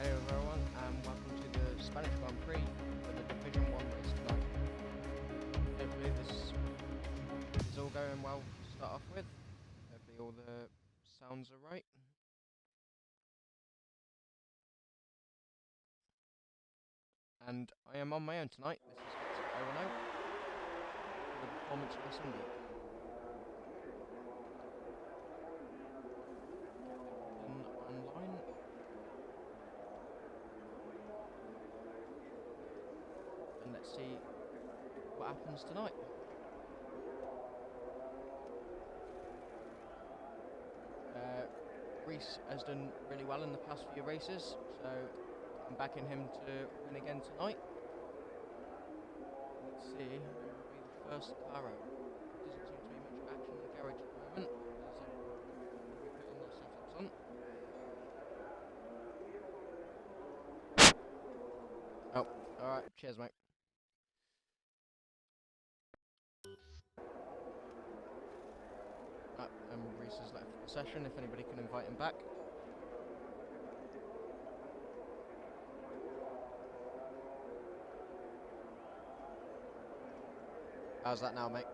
Hey everyone, and welcome to the Spanish Grand Prix for the Division 1 race tonight. Hopefully this is all going well to start off with. Hopefully all the sounds are right. And I am on my own tonight. This is Owen O for the Performance Racing League. Get everyone online. And let's see what happens tonight. Prix has done really well in the past few races, so I'm backing him to win again tonight. Let's see who will be the first car out. Doesn't seem to be much action in the garage at the moment, as they'll be putting their setups on. Oh, alright, cheers mate. Reese has left the session, if anybody can invite him back. How's that now, mate?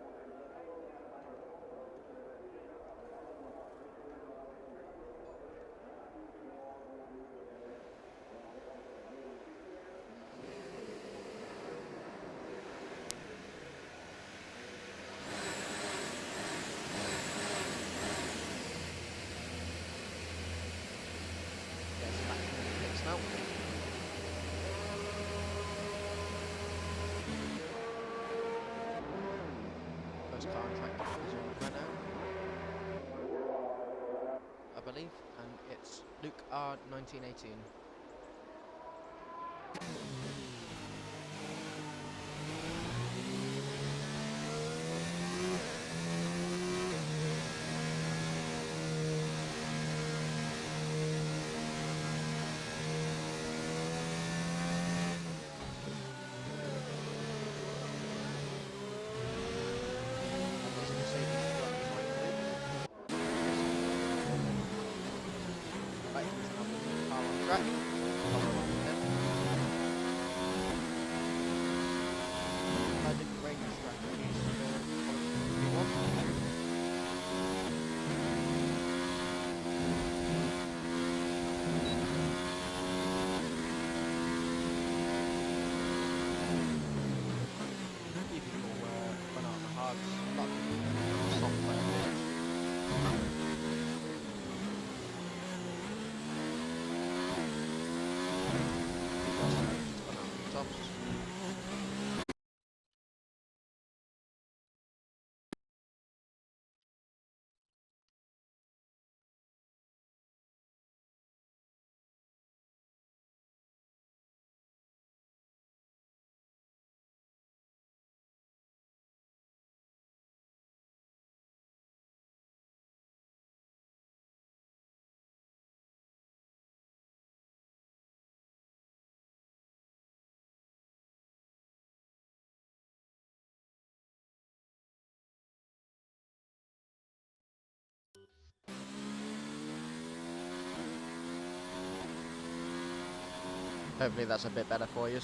Get some action in the pits now. First car on track is a Renault, I believe, and it's Luke R 1918. Track. I did the range strategies for people went out the hard software. Hopefully that's a bit better for you.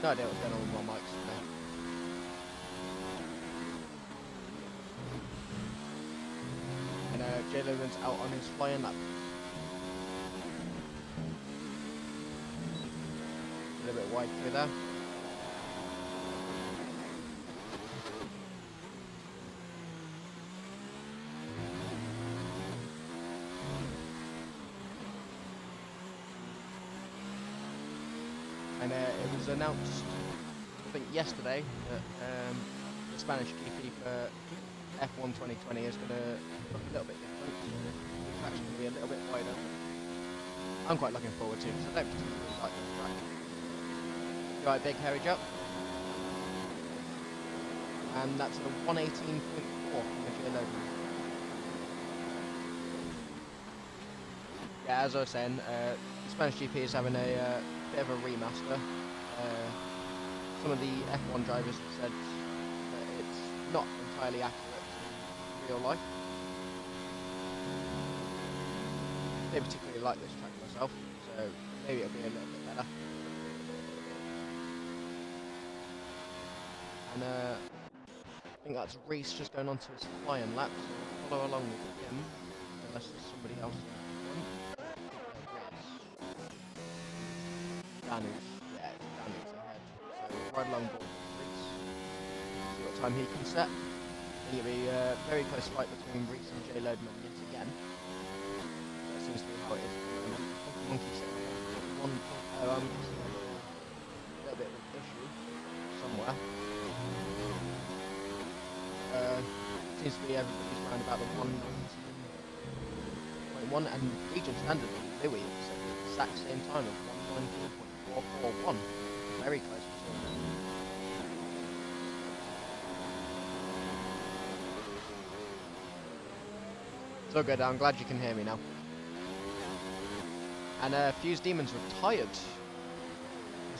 No idea what's going on with my mics today. And Jay Logan's out on his flying lap. A little bit wide through there. And it was announced, I think yesterday, that the Spanish GP for F1 2020 is going to look a little bit different. It's actually going to be a little bit wider. I'm quite looking forward to it, because I don't particularly like this track. Right, big hairy jump. And that's a 118.4 from the J Logan. Yeah, as I was saying, the Spanish GP is having a bit of a remaster. Some of the F1 drivers have said that it's not entirely accurate to real life. don't particularly like this track myself, so maybe it'll be a little bit better. And I think that's Reese just going on to his flying lap, so we'll follow along with him, unless there's somebody else in front. Danny's, yeah, it's Danny's ahead, so right along board with Reese, see what time he can set. I think it'll be a very close fight between Reese and Jay Lodeman yet again. That seems to be how it is. Monkey said one, a little bit of an issue somewhere. Seems to be everybody's around about the 119.1, and Region Standard Louis is at the exact same time of 119.441. Very close between them. It's all good, I'm glad you can hear me now. And Fuse Demon's retired.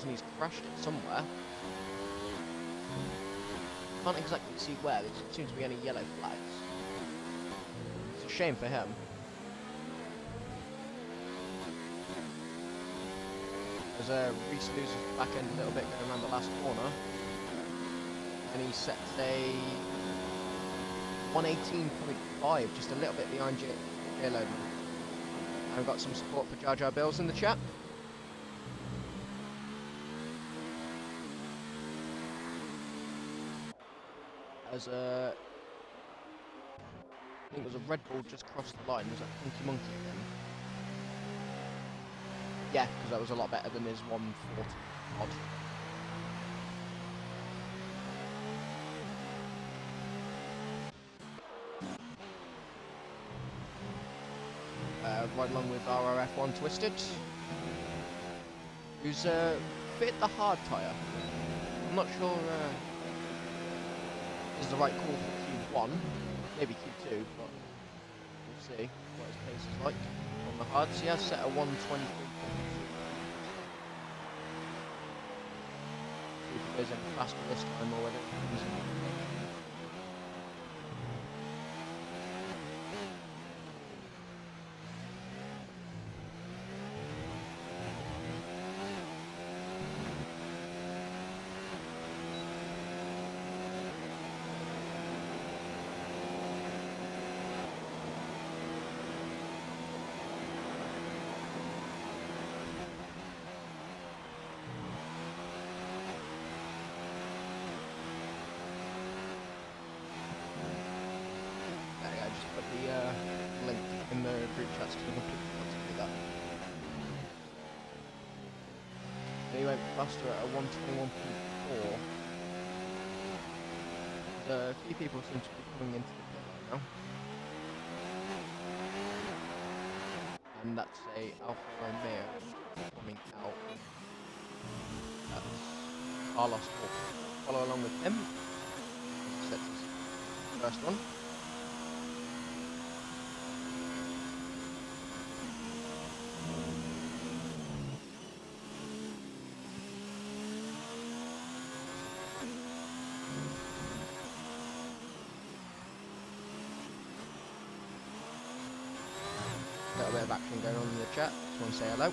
And he's crashed it somewhere. Can't exactly see where, there seems to be any yellow flags. It's a shame for him. As Reese loses the back end a little bit going around the last corner. And he sets a 118.5, just a little bit behind J Lodeman. I've got some support for Jar Jar Bills in the chat. As I think it was a Red Bull just crossed the line. Was that Funky Monkey again? Yeah, because that was a lot better than his 140 odd. Right along with RRF1 Twisted, who's fit the hard tyre. I'm not sure this is the right call for Q1, maybe Q2, but we'll see what his pace is like on the hards. He has set a 123. See if he goes any faster this time or whether it comes in. Link in the group chats because I completely forgot to do that. He went faster at a 121.4. A few people seem to be coming into the pit right now. And that's a Alfa Romeo coming out. That's Carlos Walker. Follow along with him. Sets his first one. A little bit of action going on in the chat. Just want to say hello.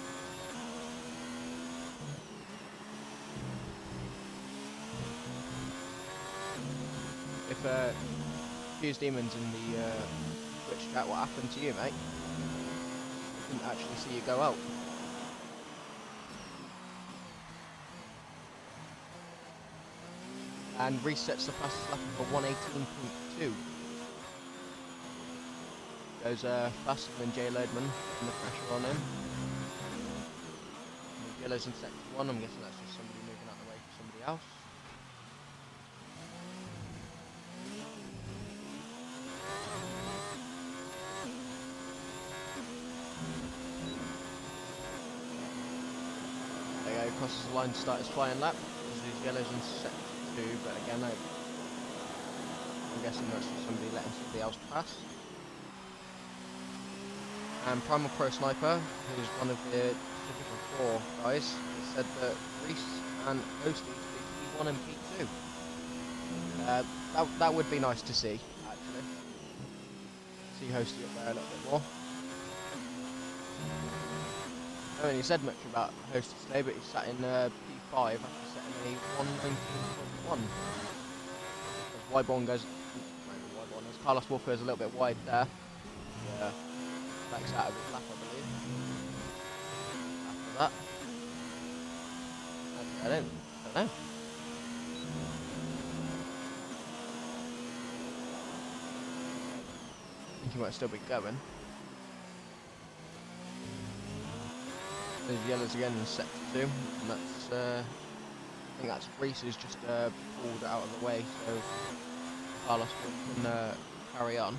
If Fuse Demons in the Twitch chat, what happened to you, mate? I didn't actually see you go out. And resets the fastest lap for 118.2. Goes faster than Jay Lodeman, and the pressure on him. And Yellow's in sector 1, I'm guessing that's just somebody moving out of the way for somebody else. There you go, crosses the line to start his flying lap. These Yellow's in sector 2, but again, I'm guessing that's just somebody letting somebody else pass. And Primal Pro Sniper, who's one of the Division 4 guys, said that Reese and Hosty should be P1 and P2. That would be nice to see, actually. See Hosty up there a little bit more. haven't really said much about Hostess today, but he sat in P5 after setting a 119.1. As Wyborn goes, as Carlos Wolf goes a little bit wide there. Yeah, backs out of his lap, I believe. After that, I don't know. I think he might still be going. There's yellows again in sector 2, and that's, I think that's Prix who's just pulled out of the way, so Carlos can carry on.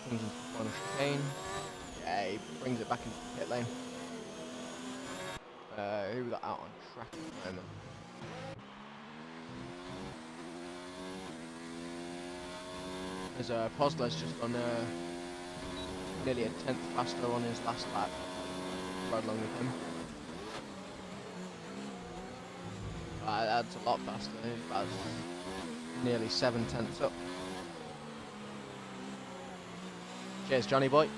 Comes into the final chicane. Yeah, he brings it back into the pit lane. Who we got out on track at the moment? There's Posler's just on nearly a tenth faster on his last lap. Right along with him. That's a lot faster. That's nearly 7/10 up. Cheers, Johnny boy.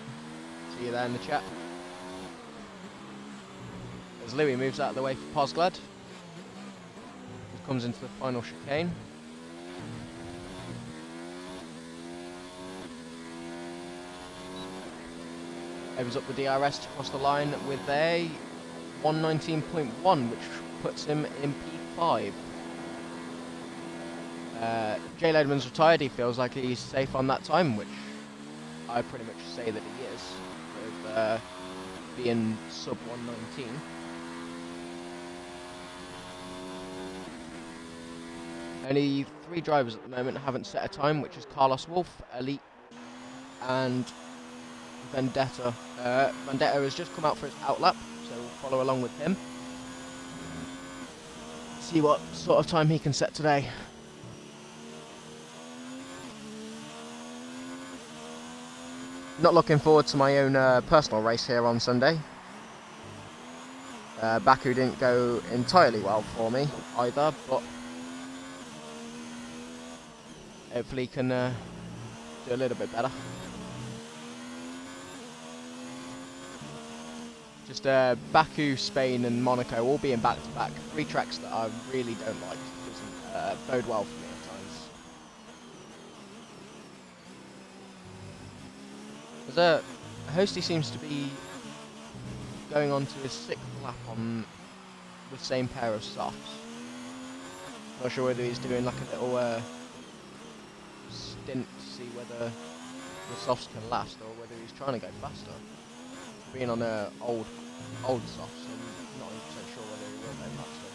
See you there in the chat. As Louis moves out of the way for Posglad. He comes into the final chicane. Opens up the DRS to cross the line with a 119.1, which puts him in P5. Jay Lodeman's retired. He feels like he's safe on that time, which I pretty much say that he is, with being sub 119. Only 3 drivers at the moment haven't set a time, which is Carlos Wolf, Elite, and Vendetta. Vendetta has just come out for his outlap, so we'll follow along with him. See what sort of time he can set today. Not looking forward to my own personal race here on Sunday. Baku didn't go entirely well for me either, but hopefully he can do a little bit better. Just Baku, Spain and Monaco all being back-to-back. 3 tracks that I really don't like. It doesn't bode well for me at times. There's Hosty seems to be going on to his 6th lap on the same pair of softs. Not sure whether he's doing like a little stint to see whether the softs can last or whether he's trying to go faster. Being on old softs, I'm not 100% sure whether he will go faster.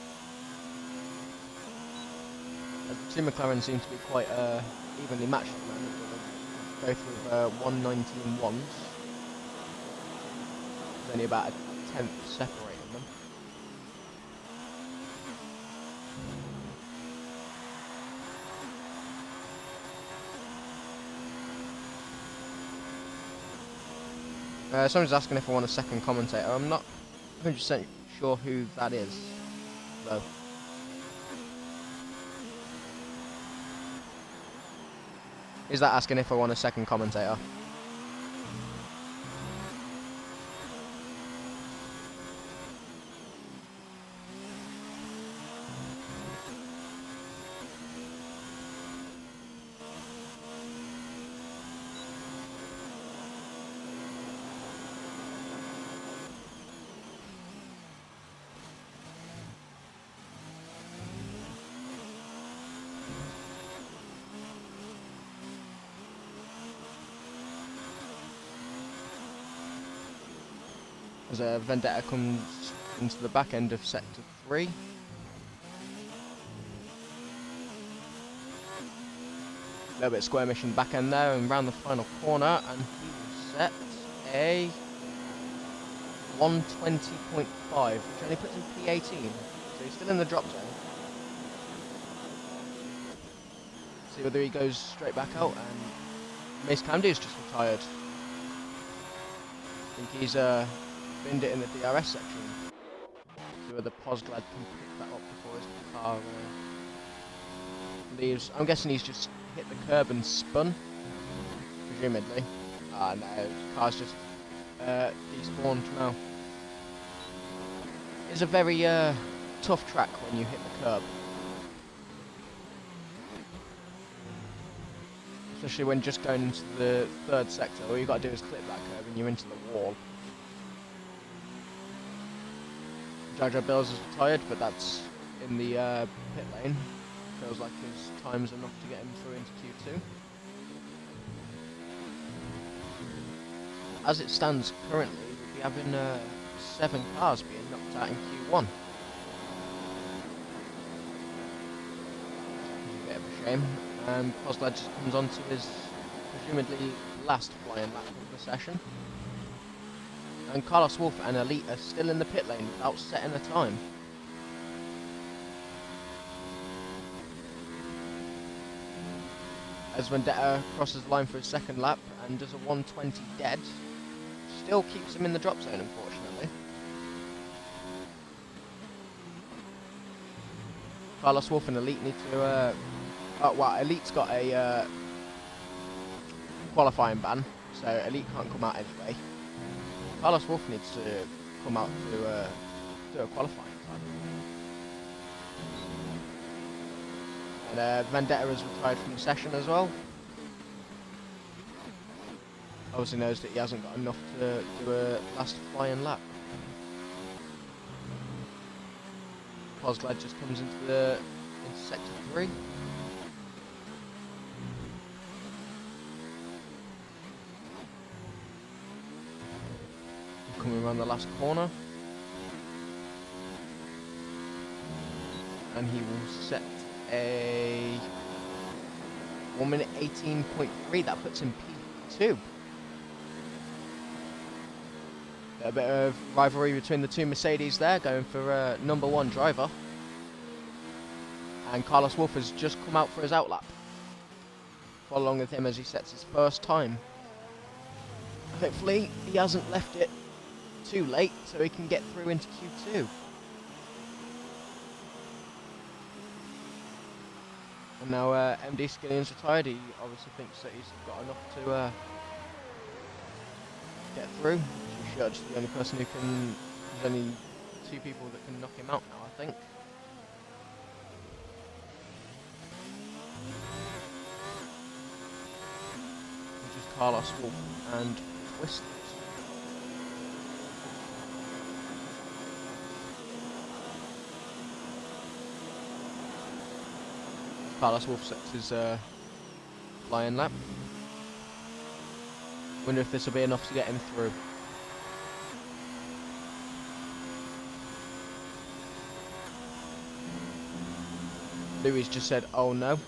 The 2 McLaren seem to be quite evenly matched at the moment, both with 119.1s. There's only about a tenth separating them. Someone's asking if I want a second commentator. I'm not 100% sure who that is, though. Is that asking if I want a second commentator? As Vendetta comes into the back end of sector 3. A little bit of skirmishing back end there and round the final corner, and he will set a 120.5, which only puts him P18, so he's still in the drop zone. See whether he goes straight back out, and Mace Camdy's just retired. I think he's binned it in the DRS section. See whether Posglad can pick that up before his car leaves. I'm guessing he's just hit the curb and spun. presumably. Ah, no, car's just despawned now. It's a very tough track when you hit the curb. Especially when just going into the third sector. All you got to do is clip that curb and you're into the wall. Jaja Bills is retired, but that's in the pit lane. Feels like his time's enough to get him through into Q2. As it stands currently, we'll be having 7 cars being knocked out in Q1. A bit of a shame. Kozlad just comes on to his presumably last flying lap of the session. And Carlos Wolf and Elite are still in the pit lane without setting a time. As Vendetta crosses the line for his second lap and does a 120 dead, still keeps him in the drop zone, unfortunately. Carlos Wolf and Elite need to... well, Elite's got a qualifying ban, so Elite can't come out anyway. Carlos Wolf needs to come out to do a qualifying time. And Vendetta has retired from the session as well. Obviously knows that he hasn't got enough to do a last flying lap. Kozlad just comes into sector 3. Coming around the last corner. And he will set a 1 minute 18.3. That puts him P2. A bit of rivalry between the two Mercedes there, going for number 1 driver. And Carlos Wolf has just come out for his outlap. Follow along with him as he sets his first time. Hopefully he hasn't left it too late so he can get through into Q2. And now MD Skillion's retired. He obviously thinks that he's got enough to get through. He's just the only person who can... There's only 2 people that can knock him out now, I think. Which is Carlos Wolf and Twist. Carlos Wolf sets his flying lap. Wonder if this will be enough to get him through. Louis just said, "Oh no."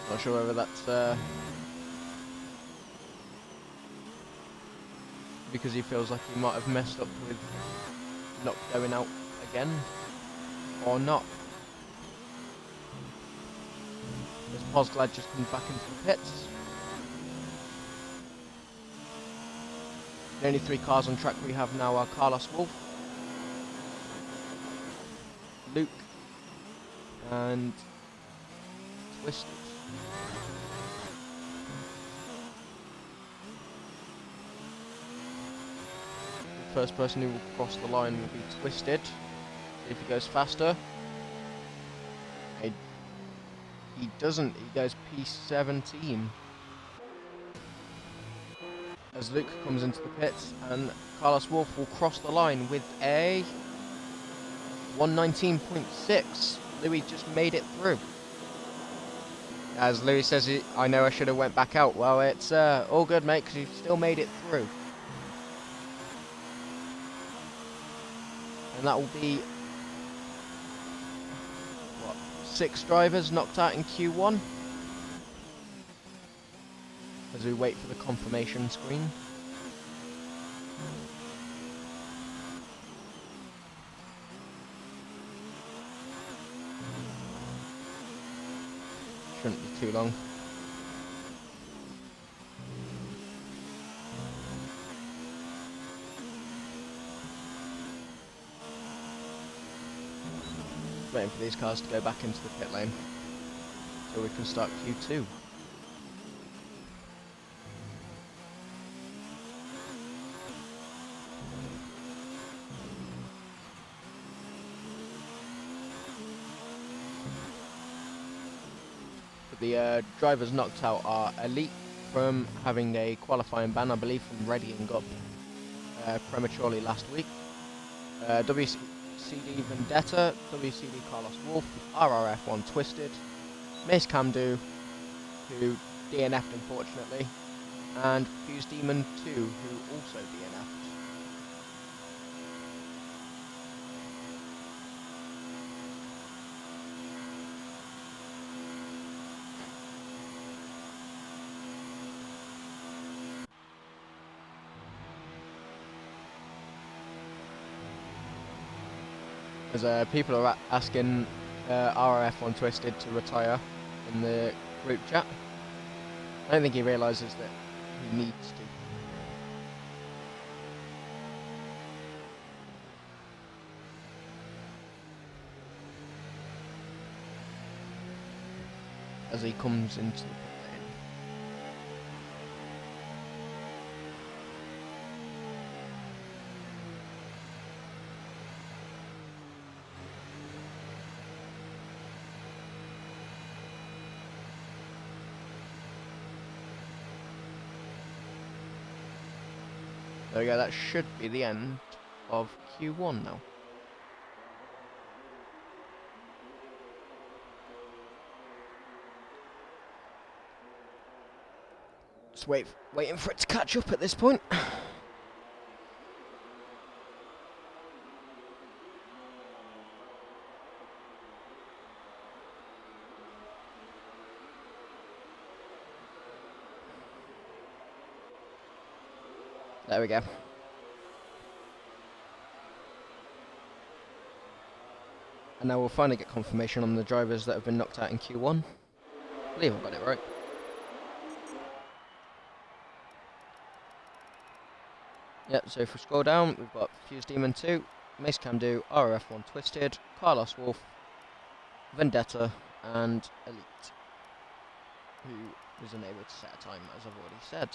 Not sure whether that's because he feels like he might have messed up with not going out again. Or not. As Kozlad just comes back into the pits. The only 3 cars on track we have now are Carlos Wolf, Luke, and Twisted. The first person who will cross the line will be Twisted. If he goes faster. He doesn't, he goes P17. As Luke comes into the pits and Carlos Wolf will cross the line with a 119.6. Louis just made it through. As Louis says, I know I should have went back out. Well, it's all good, mate, because you still made it through. And that will be 6 drivers knocked out in Q1 as we wait for the confirmation screen. Shouldn't be too long. Waiting for these cars to go back into the pit lane. so we can start Q2. But the drivers knocked out are Elite from having a qualifying ban, I believe, from readying up prematurely last week. WCD Vendetta, WCD Carlos Wolf, RRF1 Twisted, Mace Camdo, who DNF'd unfortunately, and Fuse Demon 2, who also DNF'd. As people are asking RRF1 Twisted to retire in the group chat. I don't think he realises that he needs to. As he comes into the pit lane. There we go, that should be the end of Q1 now. Just waiting for it to catch up at this point. There we go. And now we'll finally get confirmation on the drivers that have been knocked out in Q1. I believe I got it right. Yep, so if we scroll down, we've got Fuse Demon 2, Mace Camdo, RF1 Twisted, Carlos Wolf, Vendetta, and Elite, who was unable to set a time, as I've already said.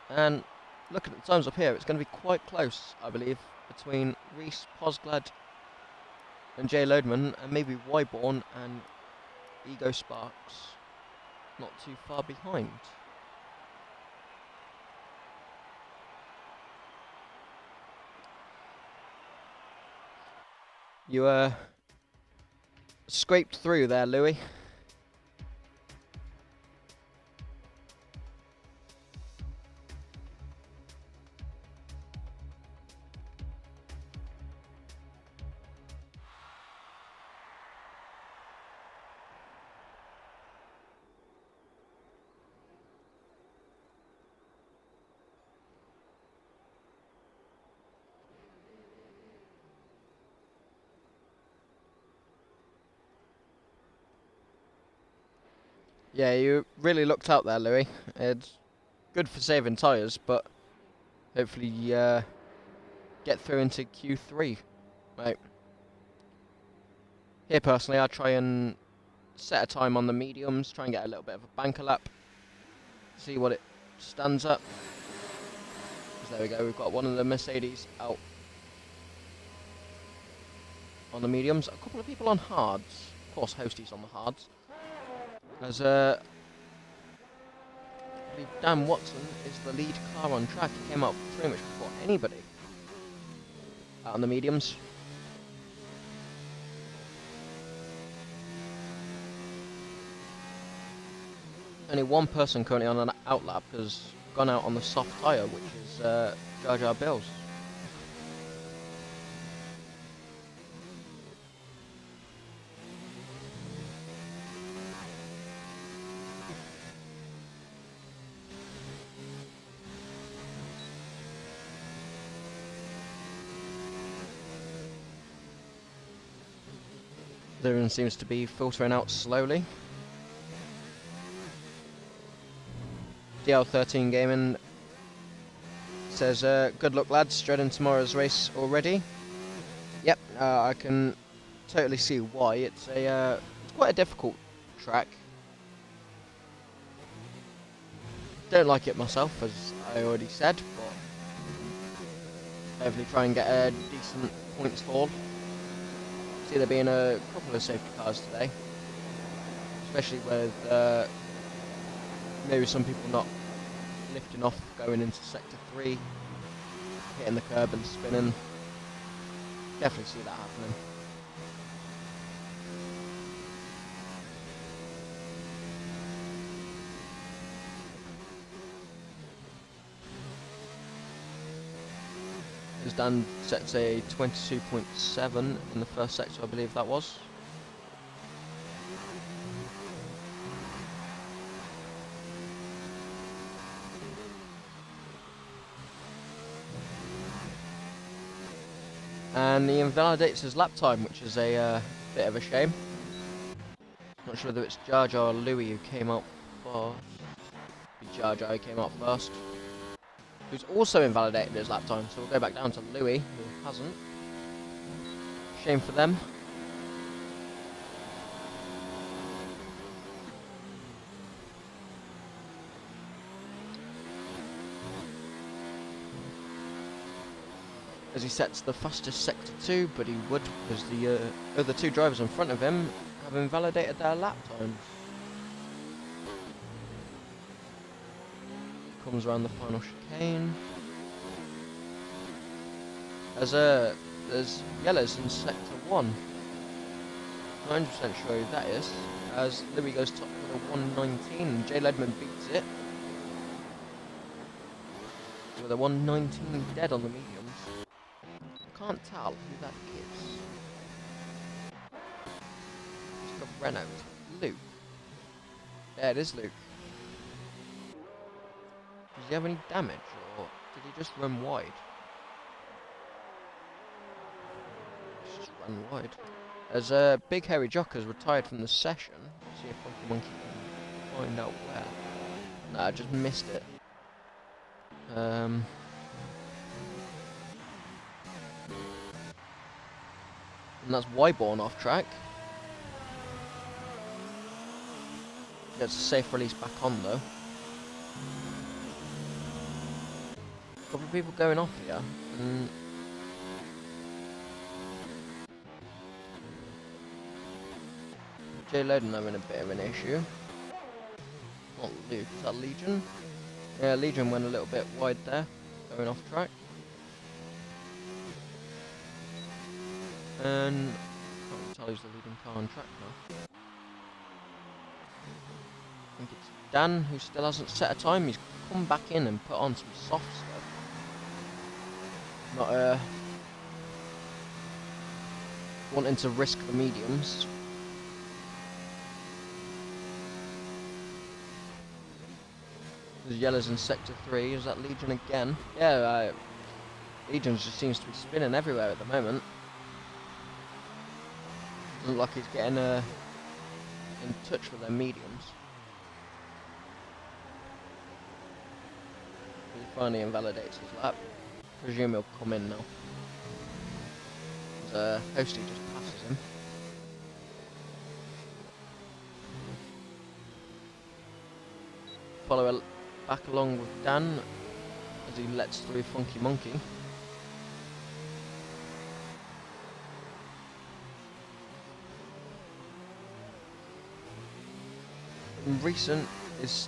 And looking at the times up here, it's going to be quite close, I believe, between Reese, Posglad, and Jay Lodeman, and maybe Wyborn and Ego Sparks not too far behind. You scraped through there, Louis. Yeah, you really looked out there, Louis. It's good for saving tyres, but hopefully get through into Q3, mate. Here, personally, I try and set a time on the mediums, try and get a little bit of a banker lap, see what it stands up. There we go, we've got one of the Mercedes out on the mediums. A couple of people on hards. Of course, Hostie's on the hards. As I believe Dan Watson is the lead car on track. He came up pretty much before anybody out on the mediums. Only one person currently on an outlap has gone out on the soft tyre, which is Jar Jar Bills. Everyone seems to be filtering out slowly. DL13 Gaming says, good luck lads, dreading tomorrow's race already. Yep, I can totally see why. It's quite a difficult track. Don't like it myself, as I already said, but hopefully try and get a decent points haul. See there being a couple of safety cars today, especially with maybe some people not lifting off going into sector 3, hitting the curb and spinning. Definitely see that happening. As Dan sets a 22.7 in the first sector, I believe that was. And he invalidates his lap time, which is a bit of a shame. Not sure whether it's Jar Jar or Louis who came out first. Jar Jar came out first, who's also invalidated his lap time, so we'll go back down to Louis, who hasn't. Shame for them. As he sets the fastest sector 2, but he would, because the other two drivers in front of him have invalidated their lap times. Comes around the final chicane. There's yellows in sector 1. 90% sure who that is. As Louis goes top with a 119, Jay Ledman beats it with a 119 dead on the mediums. Can't tell who that is. It's got Renault. Luke. Yeah, it is Luke. Does he have any damage, or did he just run wide? He's just run wide. As Big Hairy Jock has retired from the session. Let's see if Funky Monkey can find out where. Nah, I just missed it. And that's Wyborn off track. Gets a safe release back on though. A couple of people going off here. Jay Loden having a bit of an issue. Not Luke, is that Legion? Yeah, Legion went a little bit wide there, going off track. And can't tell who's the leading car on track now. I think it's Dan, who still hasn't set a time. He's come back in and put on some soft stuff. Not wanting to risk the mediums. There's yellows in sector 3. Is that Legion again? Yeah, Legion just seems to be spinning everywhere at the moment. Doesn't look like he's getting in touch with their mediums. He finally invalidates his lap. Presume he'll come in now. Hosty just passes him. Follow back along with Dan as he lets through Funky Monkey. And Recent has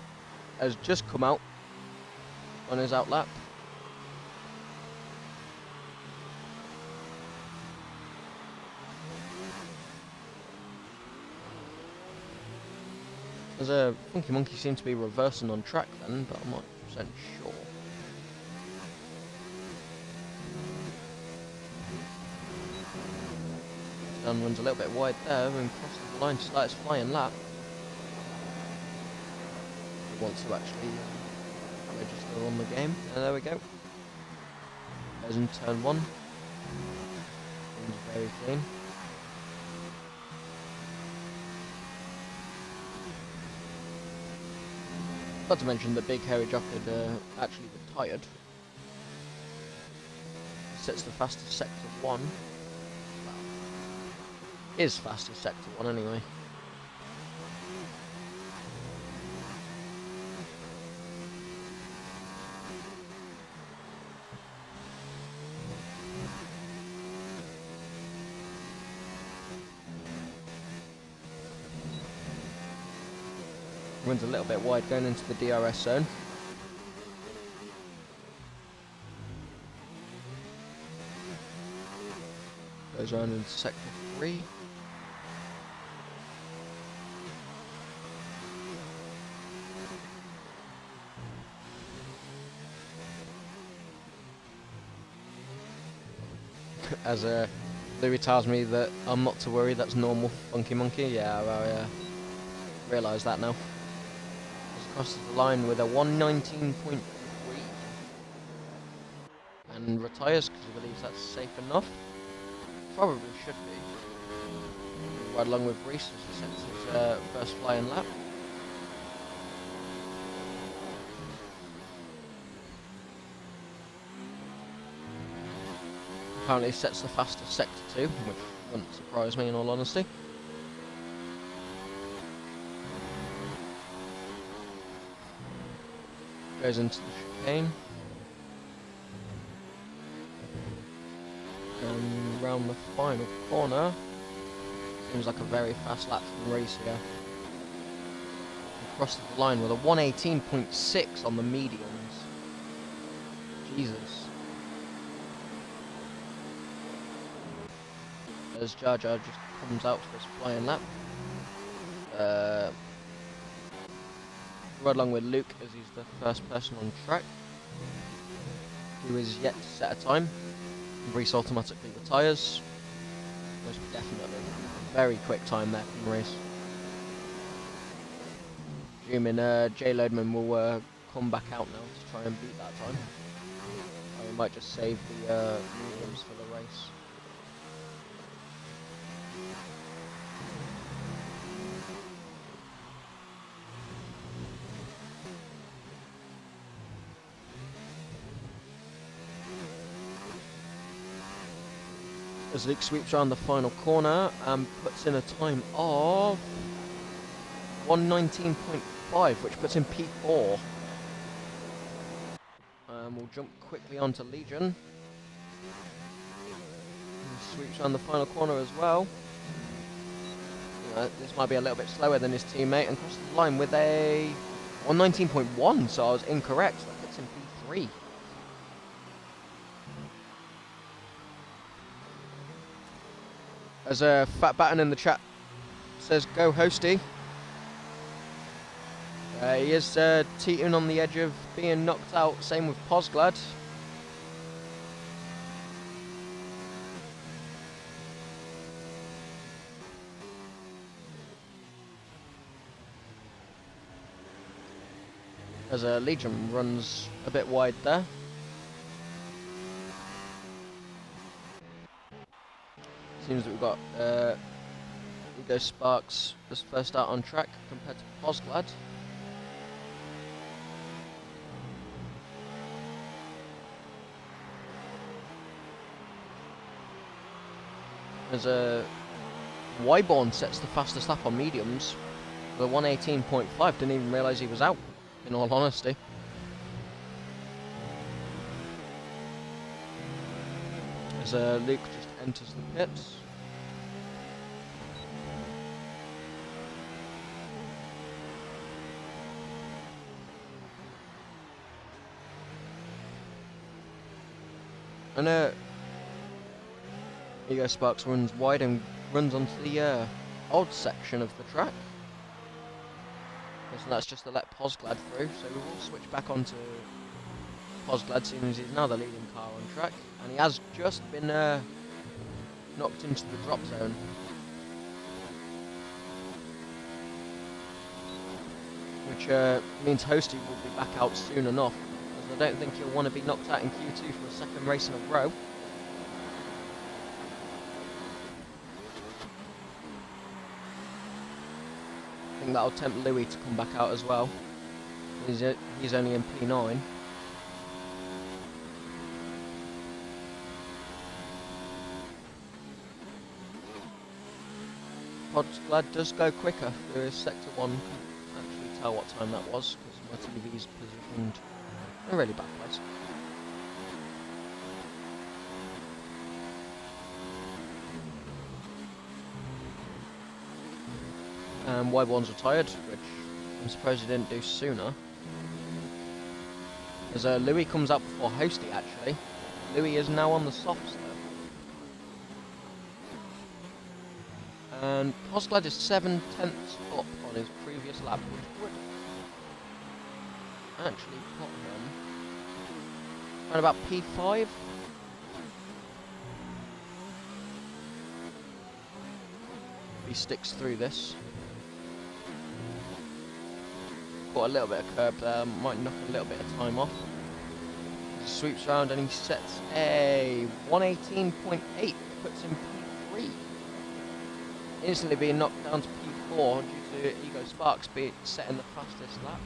just come out on his outlap. There's a Funky Monkey seems to be reversing on track then, but I'm not 100% sure. Dan runs a little bit wide there and crosses the line to start his flying lap. He wants to actually register on the game. And there we go. There's in turn 1. Seems very clean. Not to mention that Big Hairy Jock had actually retired. Sets the fastest sector 1. Well, is fastest sector 1 anyway. Runs a little bit wide going into the DRS zone. Goes around into sector 3. As Louis tells me that I'm not to worry, that's normal, Funky Monkey. Yeah, I realise that now. Crosses the line with a 119.3 and retires because he believes that's safe enough. Probably should be. Right along with Prix as he sets his first flying lap. Apparently sets the fastest sector 2, which wouldn't surprise me in all honesty. Goes into the chicane. And round the final corner. Seems like a very fast lap from Prix here. Crosses the line with a 118.6 on the mediums. Jesus. As Jar Jar just comes out for his flying lap. Right along with Luke as he's the first person on track. Who is yet to set a time. Prix automatically retires. Most definitely. Very quick time there from Prix. Assuming Jay Lodeman will come back out now to try and beat that time. Or he might just save the mediums for the race. As Luke sweeps around the final corner and puts in a time of 119.5, which puts him P4. We'll jump quickly onto Legion. And sweeps around the final corner as well. This might be a little bit slower than his teammate and crosses the line with a 119.1, so I was incorrect. That puts him P3. As Fat Batten in the chat says, go Hosty. He is teetering on the edge of being knocked out, same with Posglad. As Legion runs a bit wide there. Seems that we've got Ugo Sparks as first out on track compared to Posglad. As Wyborn sets the fastest lap on mediums with a 118.5. Didn't even realise he was out, in all honesty. As Luke just enters the pits. And Ego Sparks runs wide and runs onto the odd section of the track. So that's just to let Posglad through. So we will switch back onto Posglad, seeing as he's now the leading car on track. And he has just been knocked into the drop zone. Which means Hosty will be back out soon enough. As I don't think he'll want to be knocked out in Q2 for a second race in a row. I think that'll tempt Louis to come back out as well. He's only in P9. Posglad does go quicker through his sector 1. Can't actually tell what time that was because my TV's positioned in a really bad place. Wyborn's retired, which I'm surprised he didn't do sooner. As Louis comes out before Hosty, actually. Louis is now on the softs, though. And Cosglad is 7/10 up on his previous lap, which would actually put him around about P5. If he sticks through this. Got a little bit of curb there, might knock a little bit of time off. He sweeps around and he sets a 118.8, puts him P3. Instantly being knocked down to P4 due to Ego Sparks setting the fastest lap.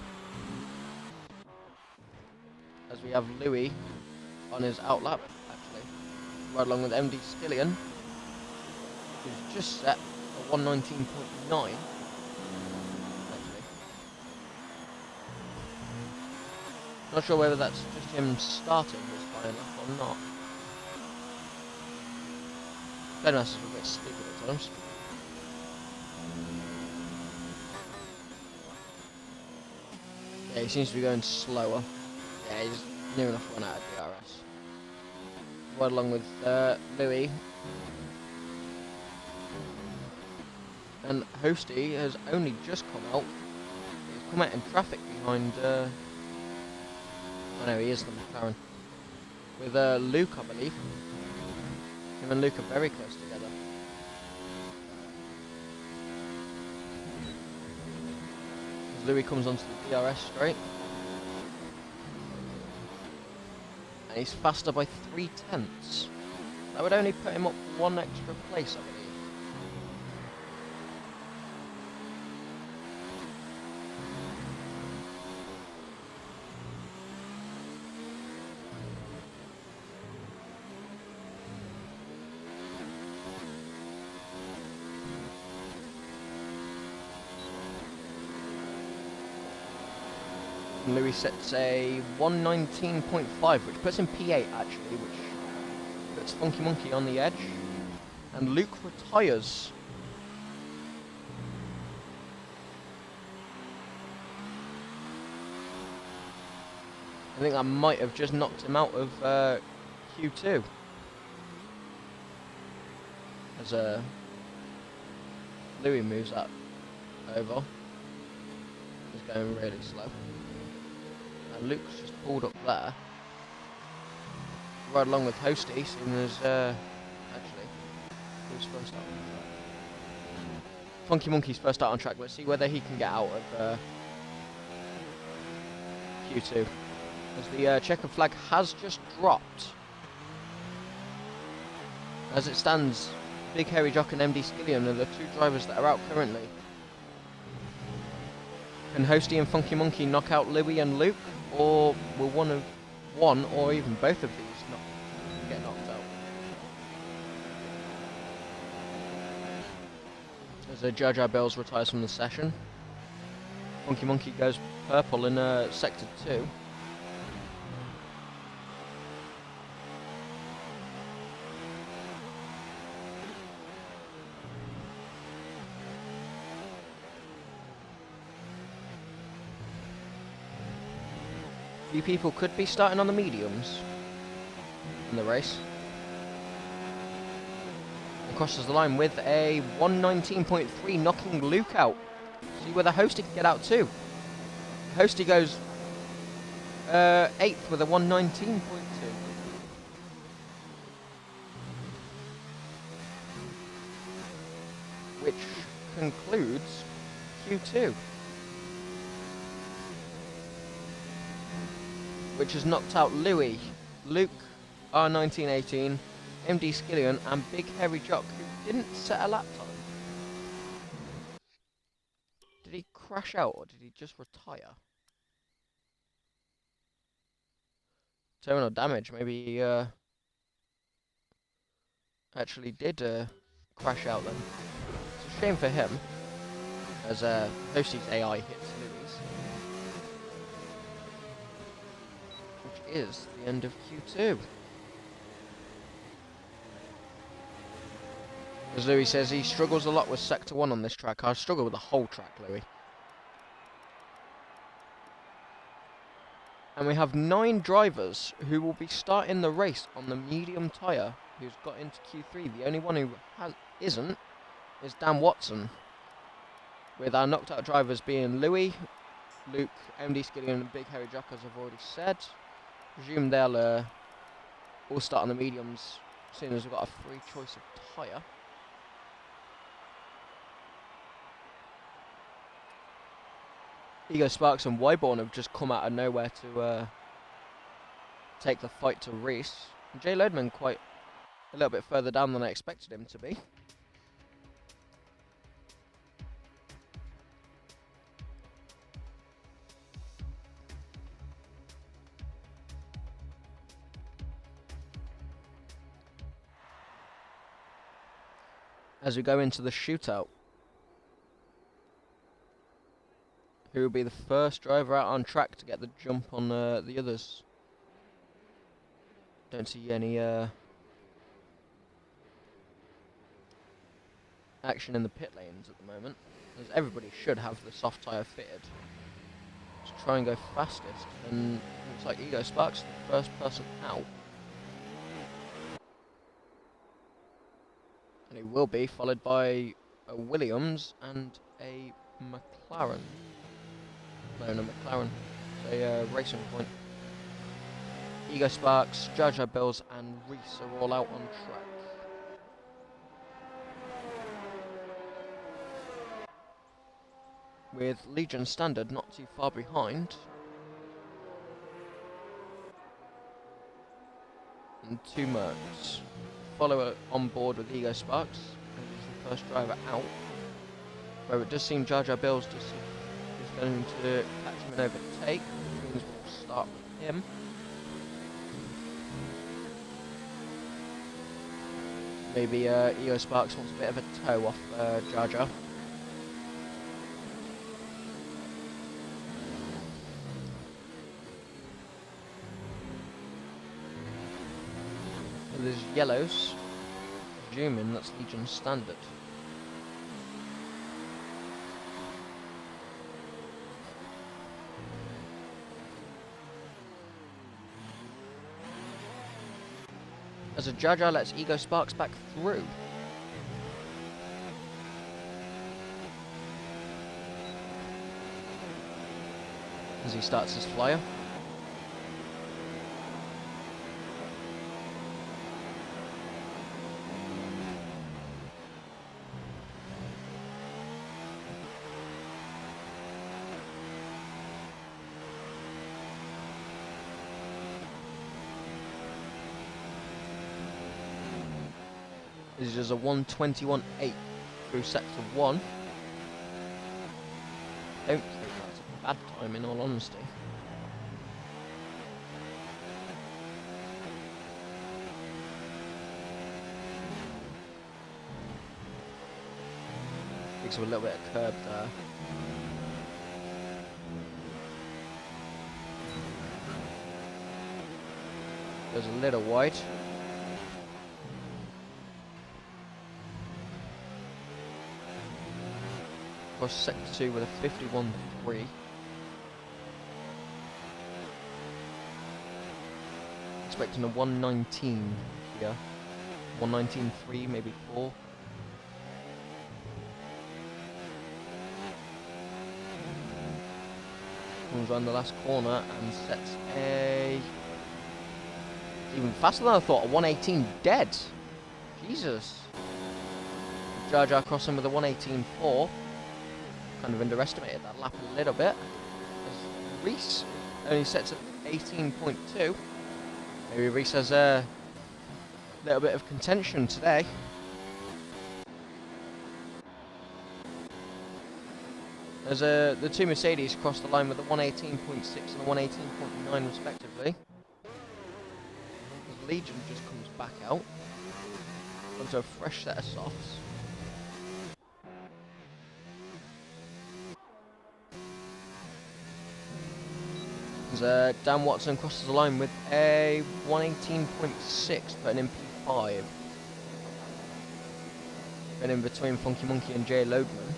As we have Louis on his outlap, actually, right along with MD Skillion, who's just set a 119.9. Not sure whether that's just him starting this final lap or not. Bedmaster's a bit stupid at times. Yeah, he seems to be going slower. Yeah, he's near enough to run out of DRS. Right along with Louis. And Hosty has only just come out. He's come out in traffic behind... I know he is the McLaren. With Luke, I believe. Him and Luke are very close together. As Louis comes onto the DRS straight. And he's faster by 3/10. That would only put him up one extra place, I believe. Louis sets a 119.5, which puts him P8 actually, which puts Funky Monkey on the edge. And Luke retires. I think that might have just knocked him out of Q2. As Louis moves up over. He's going really slow. And Luke's just pulled up there. Right along with Hosty, seeing as actually who's first out on track? Funky Monkey's first out on track. Let's see whether he can get out of Q2. As the checker flag has just dropped. As it stands, Big Hairy Jock and MD Skillion are the two drivers that are out currently. Can Hosty and Funky Monkey knock out Louis and Luke, or will one or even both of these get knocked out? As Jar Jar Bells retires from the session, Funky Monkey goes purple in Sector 2. Few people could be starting on the mediums in the race. And crosses the line with a 119.3, knocking Luke out. See whether Hosty can get out too. Hosty goes 8th with a 119.2. Which concludes Q2. Which has knocked out Louis, Luke, R1918, MD Skillion, and Big Hairy Jock, who didn't set a lap time. Did he crash out or did he just retire? Terminal damage, maybe he actually did crash out then. It's a shame for him, as Hosty's AI hits Louis. Is the end of Q2. As Louis says, he struggles a lot with Sector 1 on this track. I struggle with the whole track, Louis. And we have 9 drivers who will be starting the race on the medium tyre, who's got into Q3. The only one who isn't is Dan Watson, with our knocked out drivers being Louis, Luke, MD Skillian and Big Harry Jock, as I've already said. Presume they'll all start on the mediums as soon as we've got a free choice of tyre. Ego Sparks and Wyborn have just come out of nowhere to take the fight to Reese. And Jay Lodeman quite a little bit further down than I expected him to be. As we go into the shootout, who will be the first driver out on track to get the jump on the others? Don't see any action in the pit lanes at the moment, as everybody should have the soft tyre fitted to try and go fastest, and looks like Ego Sparks the first person out. And he will be followed by a Williams and a McLaren. No, McLaren. A Racing Point. Ego Sparks, Jar Jar Bills and Reese are all out on track. With Legion Standard not too far behind. And 2 Mercs. Follower on board with Ego Sparks, and he's the first driver out. Where it does seem Jar Jar Bills is going to catch him and overtake, which means we'll start with him. Maybe Ego Sparks wants a bit of a toe off Jar Jar. There's yellows, presuming that's Legion Standard. As a Jar Jar lets Ego Sparks back through. As he starts his flyer. This is a 1:21.8 through sector 1. Don't think that's a bad time, in all honesty. Picks up a little bit of curb there. Goes a little wide. Across sector 2 with a 51.3. Expecting a 119 here. 119.3, maybe 4. Comes around the last corner and sets a... even faster than I thought, a 118 dead. Jesus. Jar Jar crossing with a 118.4. Kind of underestimated that lap a little bit. As Reese only sets at 18.2. Maybe Reese has a little bit of contention today. As the 2 Mercedes cross the line with a 118.6 and a 118.9 respectively. As Legion just comes back out onto a fresh set of softs. As Dan Watson crosses the line with a 118.6, putting in P5. And in between Funky Monkey and Jay Lodeman.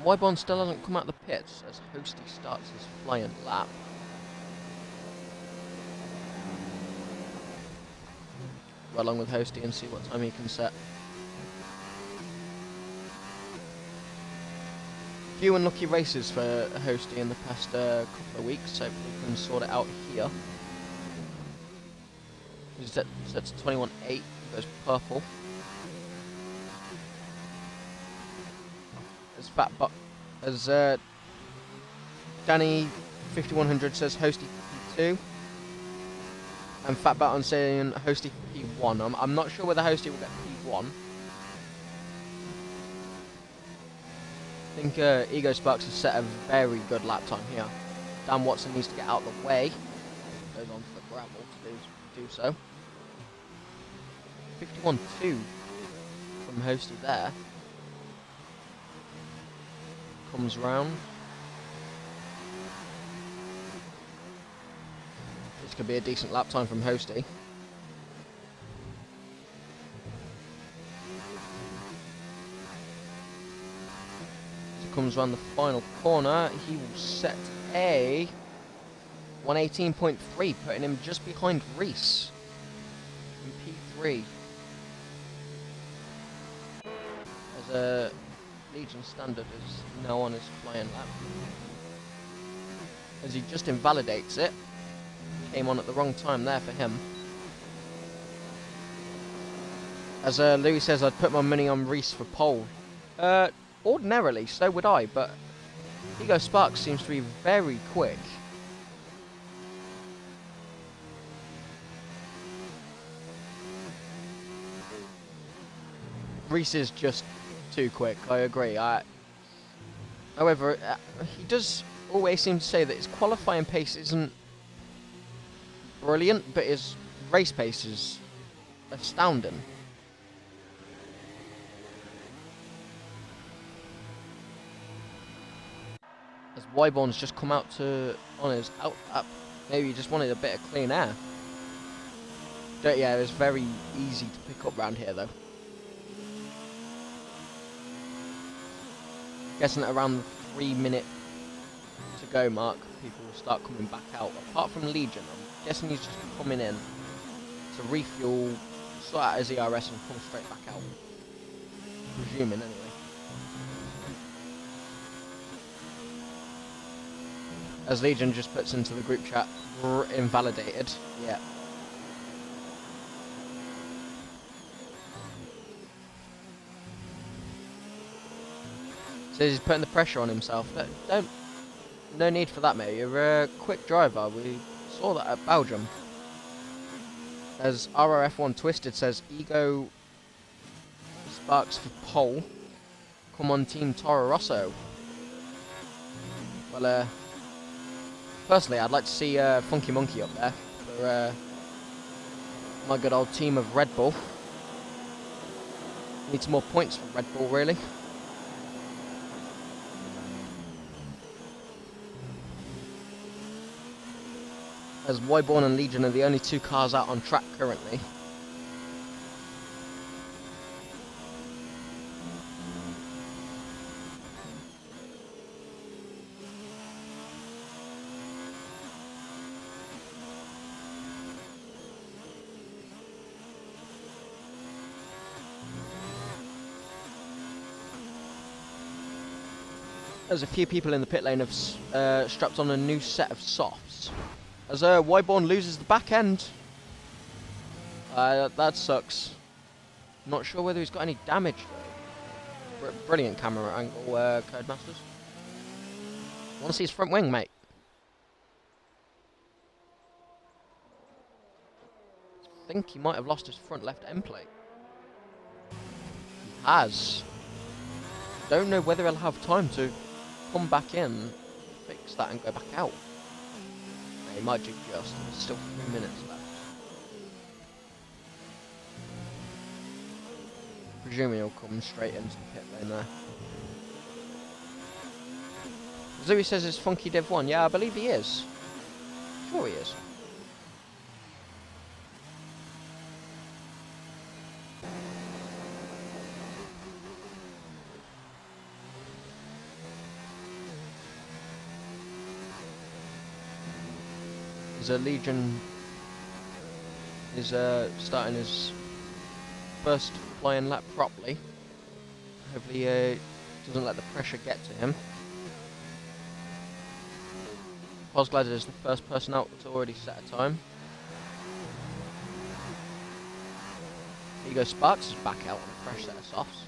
Wybon still hasn't come out of the pits as Hosty starts his flying lap. Go along with Hosty and see what time he can set. Few unlucky races for Hosty in the past couple of weeks. Hopefully we can sort it out here. He sets 21.8, goes purple. As Danny 5100 says Hosty P2. And Fat Bat on saying Hosty P1. I'm not sure whether Hosty will get P1. I think Ego Sparks has set a very good lap time here. Dan Watson needs to get out of the way. Goes on to the gravel to do so. 51.2 from Hosty there. Comes round. This could be a decent lap time from Hosty. Comes around the final corner, he will set a 118.3, putting him just behind Reese in P3. As a Legion standard is now on his flying lap. As he just invalidates it. Came on at the wrong time there for him. As Louis says, I'd put my money on Reese for pole. Ordinarily, so would I, but Ego Sparks seems to be very quick. Reese is just too quick, I agree. However, he does always seem to say that his qualifying pace isn't brilliant, but his race pace is astounding. As Wyborn's just come out on his out lap. Maybe he just wanted a bit of clean air. Dirty air is very easy to pick up round here though. Guessing at around the 3 minute to go mark, people will start coming back out. Apart from Legion, I'm guessing he's just coming in to refuel, sort out his ERS and come straight back out. Presuming anyway. As Legion just puts into the group chat, invalidated. Yeah. So he's putting the pressure on himself. No need for that, mate. You're a quick driver. We saw that at Belgium. As RRF1 Twisted says, Ego Sparks for pole. Come on, Team Toro Rosso. Well, personally, I'd like to see Funky Monkey up there for my good old team of Red Bull. Need some more points for Red Bull, really. As Wyborn and Legion are the only two cars out on track currently. There's a few people in the pit lane have strapped on a new set of softs. As Wyborn loses the back end. That sucks. Not sure whether he's got any damage though. Brilliant camera angle, Codemasters. Want to see his front wing, mate? I think he might have lost his front left end plate. He has. Don't know whether he'll have time to come back in, fix that and go back out. He might do just. There's still 3 minutes left. Presuming he'll come straight into the pit lane there. Zooey says it's Funky Div 1. Yeah, I believe he is. Sure he is. Because Legion is starting his first flying lap properly. Hopefully he doesn't let the pressure get to him. Posglad is the first person out to already set a time. Ego Sparks is back out on a fresh set of softs.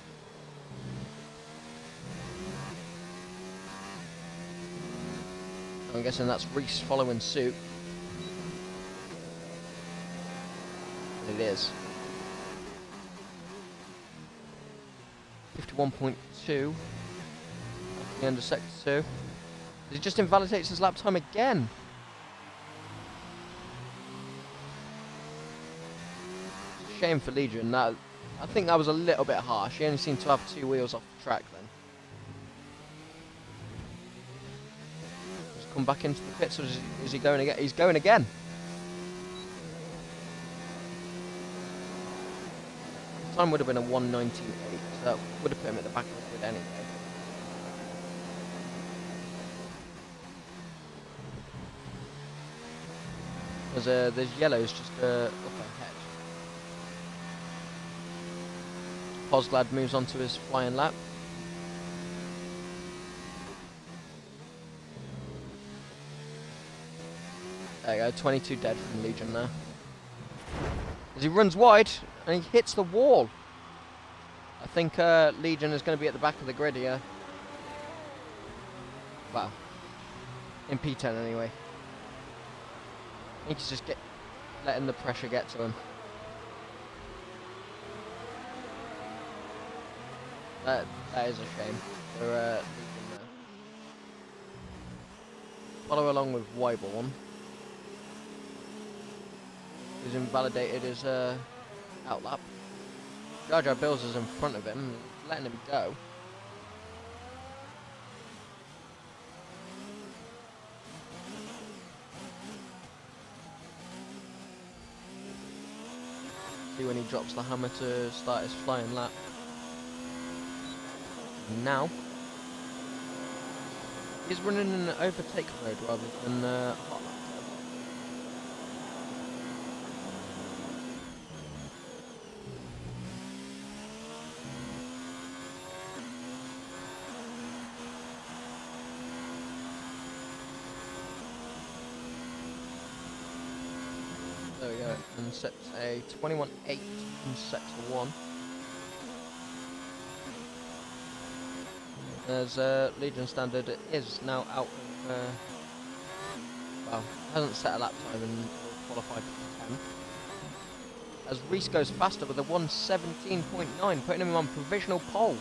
I'm guessing that's Reese following suit. And it is. 51.2 at the end of sector 2. He just invalidates his lap time again. Shame for Legion. That, I think that was a little bit harsh. He only seemed to have 2 wheels off the track then. Come back into the pits, or is he going again? He's going again. The time would have been a 1:19.8, so that would have put him at the back of the grid anyway. There's yellows just up ahead. Posglad moves on to his flying lap. There you go, 22 dead from Legion there. As he runs wide, and he hits the wall. I think Legion is going to be at the back of the grid here. Wow. In P10 anyway. I think he's just letting the pressure get to him. That is a shame for Legion there. Follow along with Wyborn, who's invalidated his outlap. Jar Jar Bills is in front of him, letting him go. See when he drops the hammer to start his flying lap. Now he's running an overtake mode rather than hot lap. There we go, and sets a 21.8 in sector 1. As Legion standard is now out of, well, hasn't set a lap time and will qualify for 10. As Reese goes faster with a 1:17.9, putting him on provisional pole.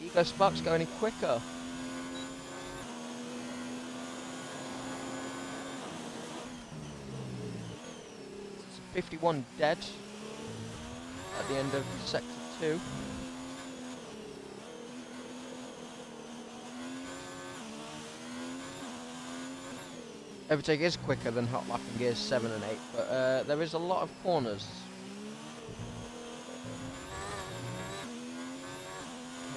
Ego Sparks going any quicker. It's 51 dead at the end of sector 2. Overtake is quicker than hot lap in gears 7 and 8, but there is a lot of corners.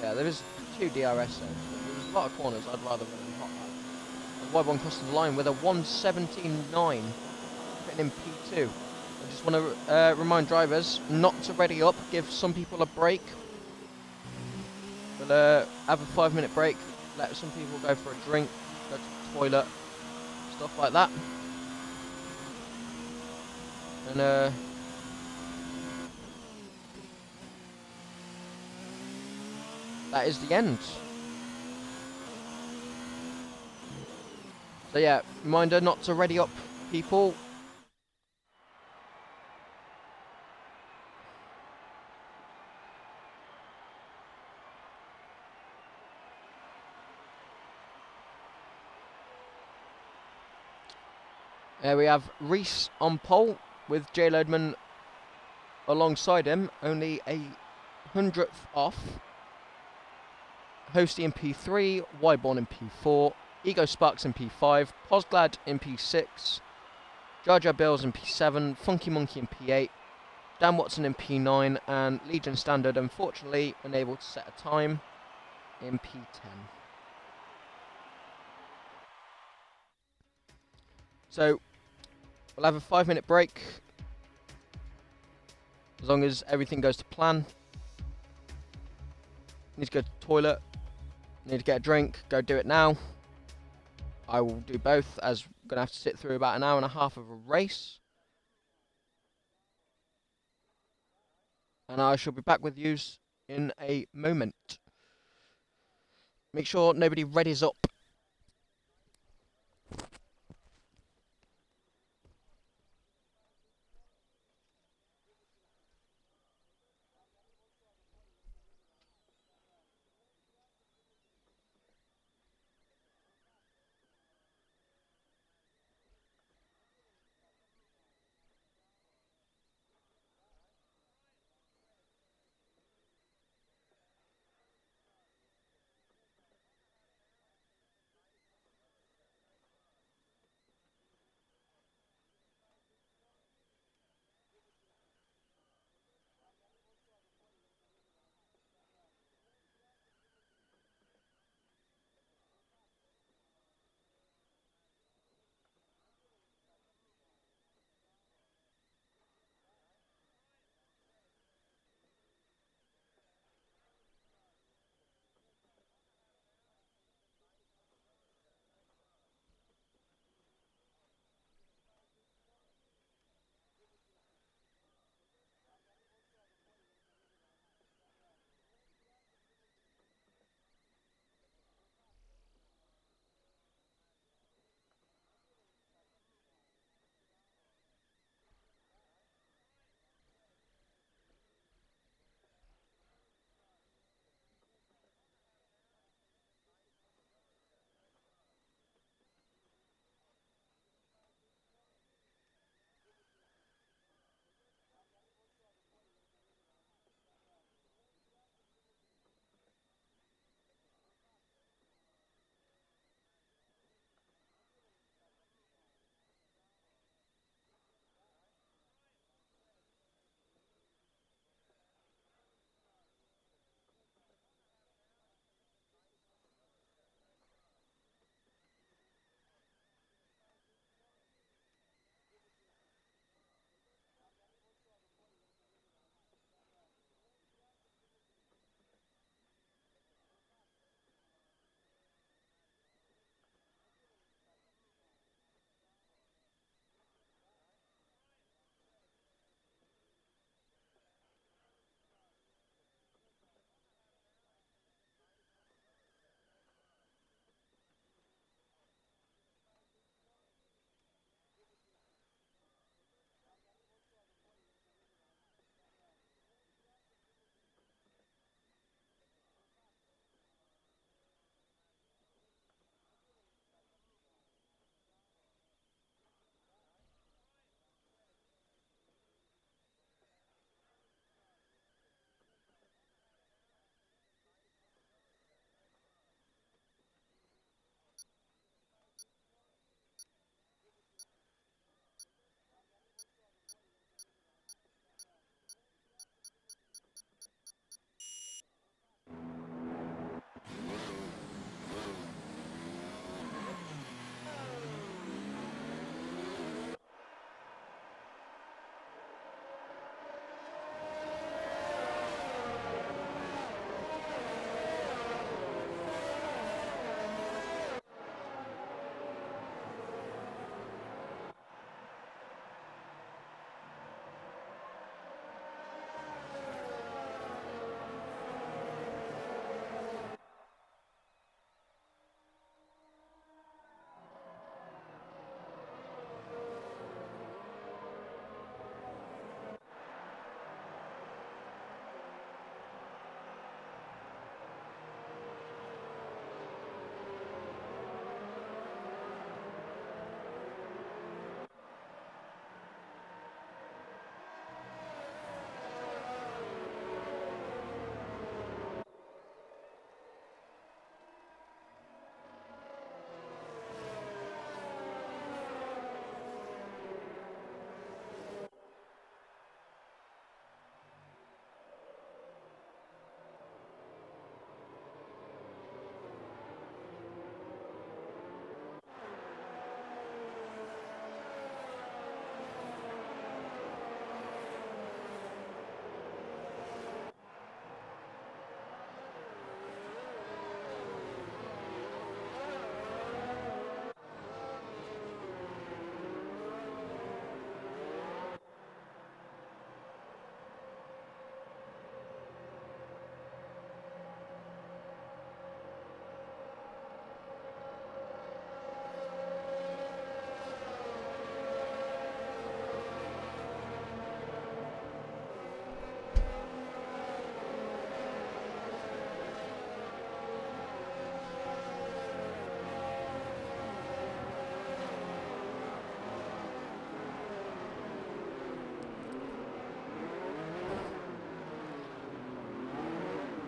Yeah, there is 2 DRS zones, but there's a lot of corners I'd rather run in hot lap. Wide one crosses the line with a 1:17.9, putting in P2. I just want to remind drivers not to ready up, give some people a break. But have a 5-minute break, let some people go for a drink, go to the toilet, stuff like that. And that is the end. So yeah, reminder not to ready up, people. There we have Reese on pole with Jay Loadman alongside him, only a 100th off. Hosty in P3, Wyborn in P4, Ego Sparks in P5, Posglad in P6, Jar Jar Bills in P7, Funky Monkey in P8, Dan Watson in P9, and Legion Standard, unfortunately, unable to set a time in P10. So we'll have a 5-minute break. As long as everything goes to plan. Need to go to the toilet. Need to get a drink. Go do it now. I will do both, as I'm going to have to sit through about an hour and a half of a race. And I shall be back with you in a moment. Make sure nobody readies up.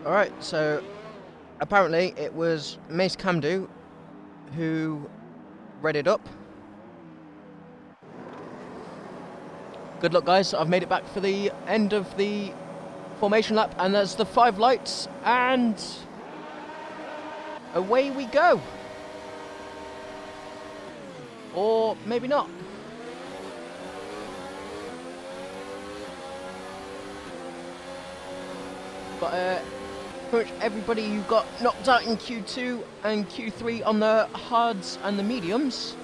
Alright, so apparently it was Mace Camdu who read it up. Good luck, guys. I've made it back for the end of the formation lap, and there's the 5 lights, and away we go. Or maybe not. But pretty much everybody who got knocked out in Q2 and Q3 on the hards and the mediums.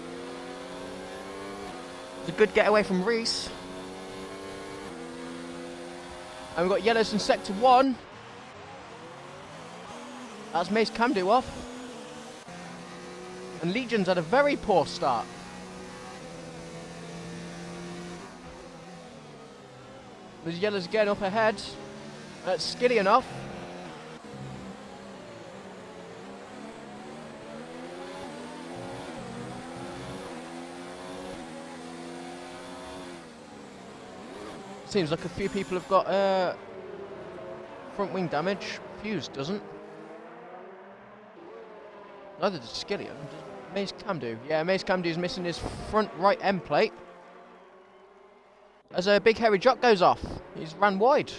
It was a good getaway from Reese. And we've got yellows in sector 1. That's Mace Camdu off. And Legion's had a very poor start. There's yellows again up ahead. That's Skillian off. Seems like a few people have got front wing damage. Fuse doesn't. Neither does Skillian. Mace Camdu. Yeah, Mace Camdu's missing his front right end plate. As a big hairy jock goes off. He's ran wide.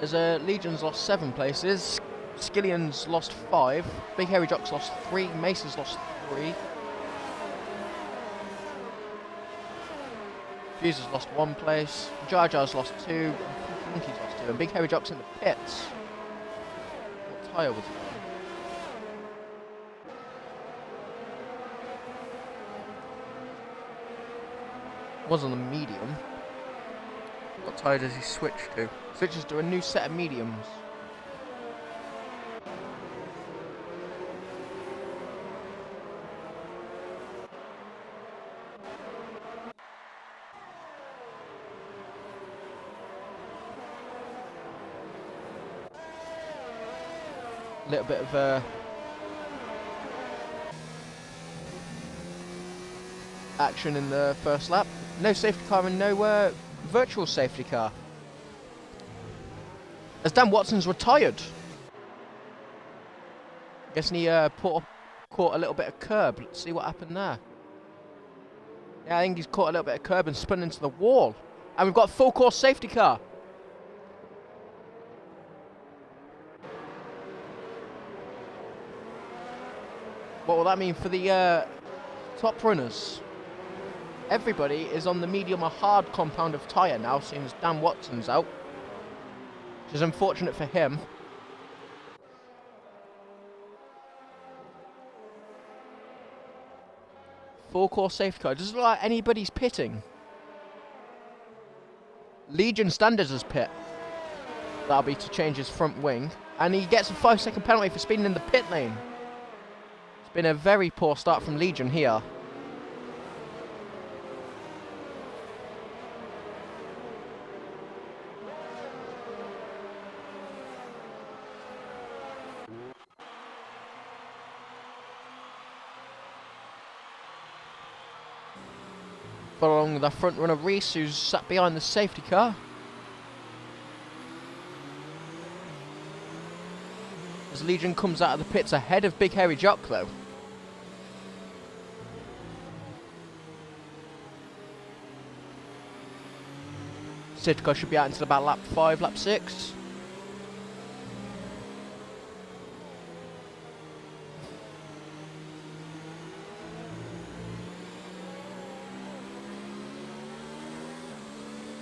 As Legion's lost 7 places, Skillian's lost 5, Big Hairy Jock's lost 3, Mace has lost 3, Fuse has lost 1 place, Jar Jar's lost 2, and Monkey's lost 2, and Big Hairy Jock's in the pits. What tyre was it on? Was on the medium. What tyre does he switch to? Switches to a new set of mediums. A little bit of action in the first lap. No safety car and no virtual safety car. As Dan Watson's retired. Guessing he caught a little bit of curb. Let's see what happened there. Yeah, I think he's caught a little bit of curb and spun into the wall. And we've got a full course safety car. What will that mean for the top runners? Everybody is on the medium or hard compound of tyre now, seeing as Dan Watson's out. Which is unfortunate for him. Full course safety car. Doesn't look like anybody's pitting. Legion standards as pit. That'll be to change his front wing. And he gets a 5-second penalty for speeding in the pit lane. It's been a very poor start from Legion here. Following the front runner Reese, who's sat behind the safety car. As Legion comes out of the pits ahead of Big Hairy Jock though. Safety car should be out until about lap 5, lap 6.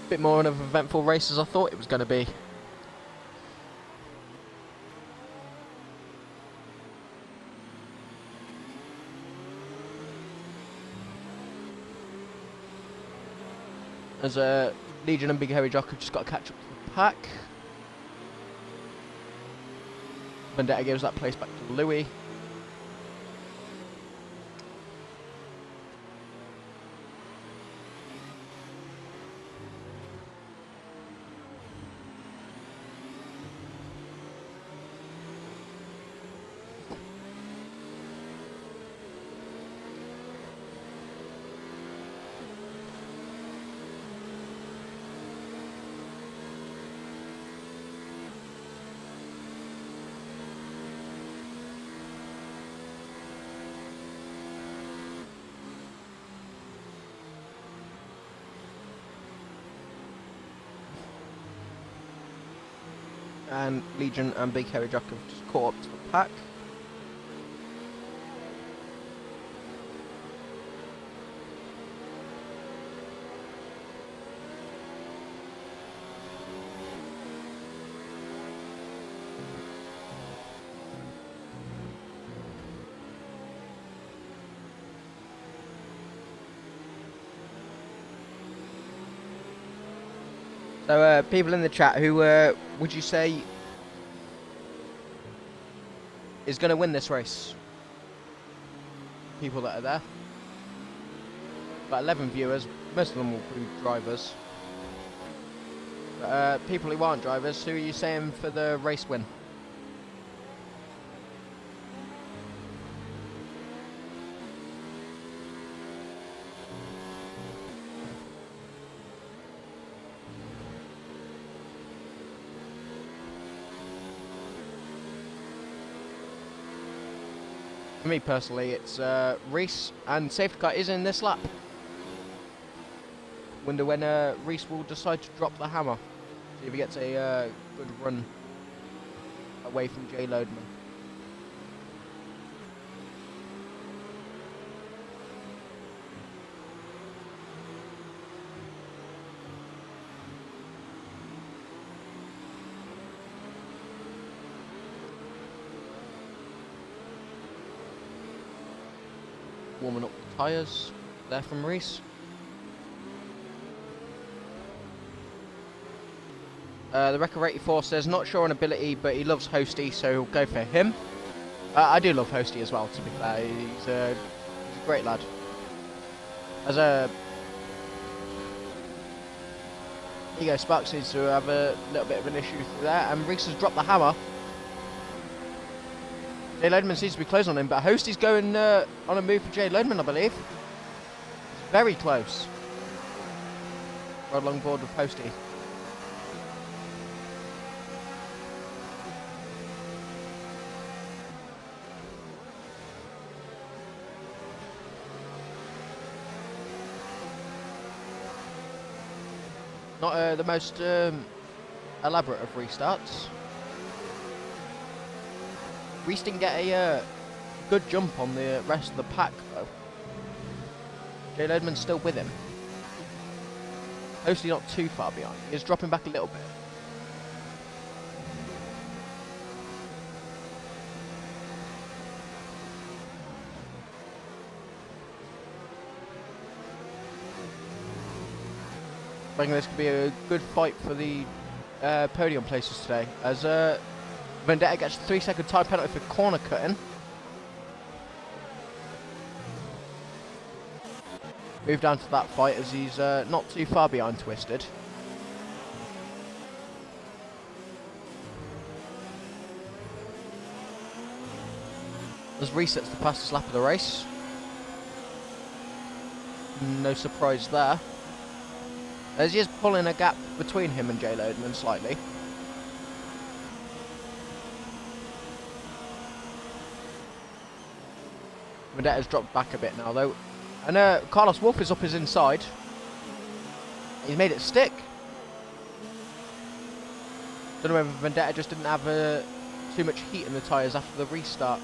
Bit more of an eventful race as I thought it was going to be. As Legion and Big Hairy Jock have just got to catch up to the pack. Vendetta gives that place back to Louis. And Legion and Big Hairy Jock have just caught up to the pack. So, people in the chat, who would you say is going to win this race? People that are there. About 11 viewers. Most of them will be drivers. But, people who aren't drivers, who are you saying for the race win? For me personally, it's Reese, and safety car is in this lap. Wonder when Reese will decide to drop the hammer. See if he gets a good run away from Jay Loadman. Warming up the tyres there from Reese. The Wrecker 84 says, not sure on ability, but he loves Hosty, so he'll go for him. I do love Hosty as well, to be fair. He's a great lad. As a... There you go, Sparks seems to have a little bit of an issue through there, and Reese has dropped the hammer. Jay Loadman seems to be close on him, but Hosty's going on a move for Jay Loadman, I believe. It's very close. Ride along board with Hosty. Not the most elaborate of restarts. Reese didn't get a good jump on the rest of the pack, though. Jay Loadman's still with him. Hopefully not too far behind. He's dropping back a little bit. I think this could be a good fight for the podium places today, as Vendetta gets a 3-second time penalty for corner cutting. Move down to that fight as he's not too far behind Twisted. As resets the fastest lap of the race. No surprise there. As he is pulling a gap between him and Jay Loadman slightly. Vendetta's dropped back a bit now though. And Carlos Wolf is up his inside. He's made it stick. Don't know whether Vendetta just didn't have too much heat in the tyres after the restart.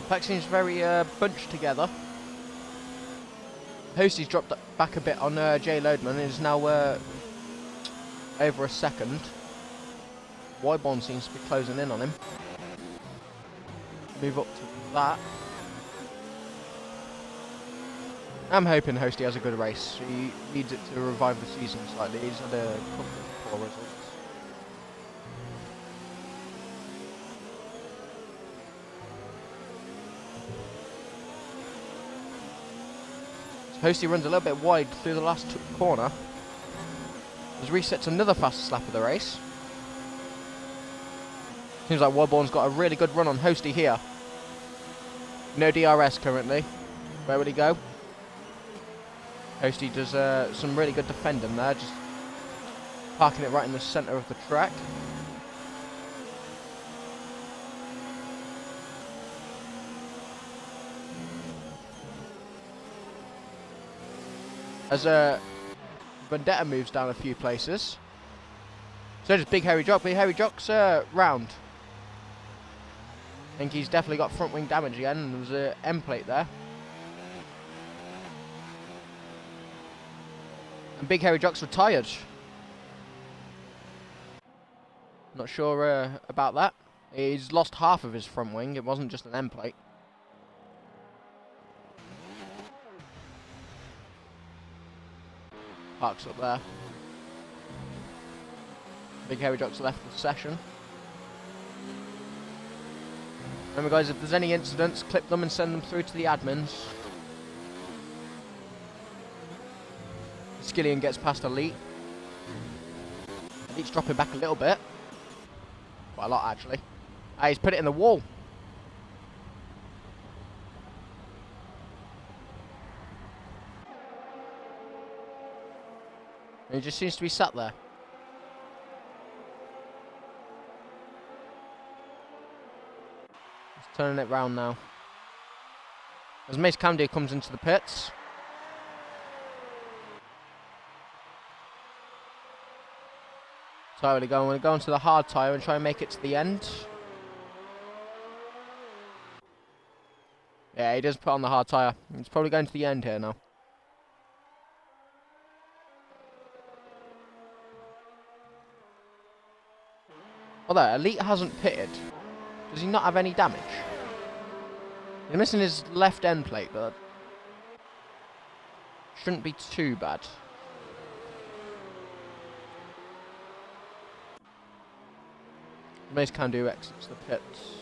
Pack seems very bunched together. Hosty's dropped back a bit on Jay Loadman and is now over a second. Wyborn seems to be closing in on him. Move up to that. I'm hoping Hosty has a good race. He needs it to revive the season slightly. He's had a couple of poor results. Hosty runs a little bit wide through the last corner. As resets another fastest lap of the race. Seems like Wyborn's got a really good run on Hosty here. No DRS currently. Where would he go? Hosty does some really good defending there, just parking it right in the centre of the track. As Vendetta moves down a few places. So does Big Hairy Jock. Big Hairy Jock's round. I think he's definitely got front wing damage again. And there's an M plate there. And Big Hairy Jock's retired. Not sure about that. He's lost half of his front wing. It wasn't just an M plate. Parks up there. Big Hairy Jock's left the session. Remember guys, if there's any incidents, clip them and send them through to the admins. Skillian gets past Elite. Elite's dropping back a little bit. Quite a lot actually. He's put it in the wall. And he just seems to be sat there. He's turning it round now. As Mace Camdy comes into the pits. Tyre going. We're going to the hard tyre and try and make it to the end. Yeah, he does put on the hard tyre. He's probably going to the end here now. Although, Elite hasn't pitted. Does he not have any damage? He's missing his left end plate, but shouldn't be too bad. Mace can do exits the pits.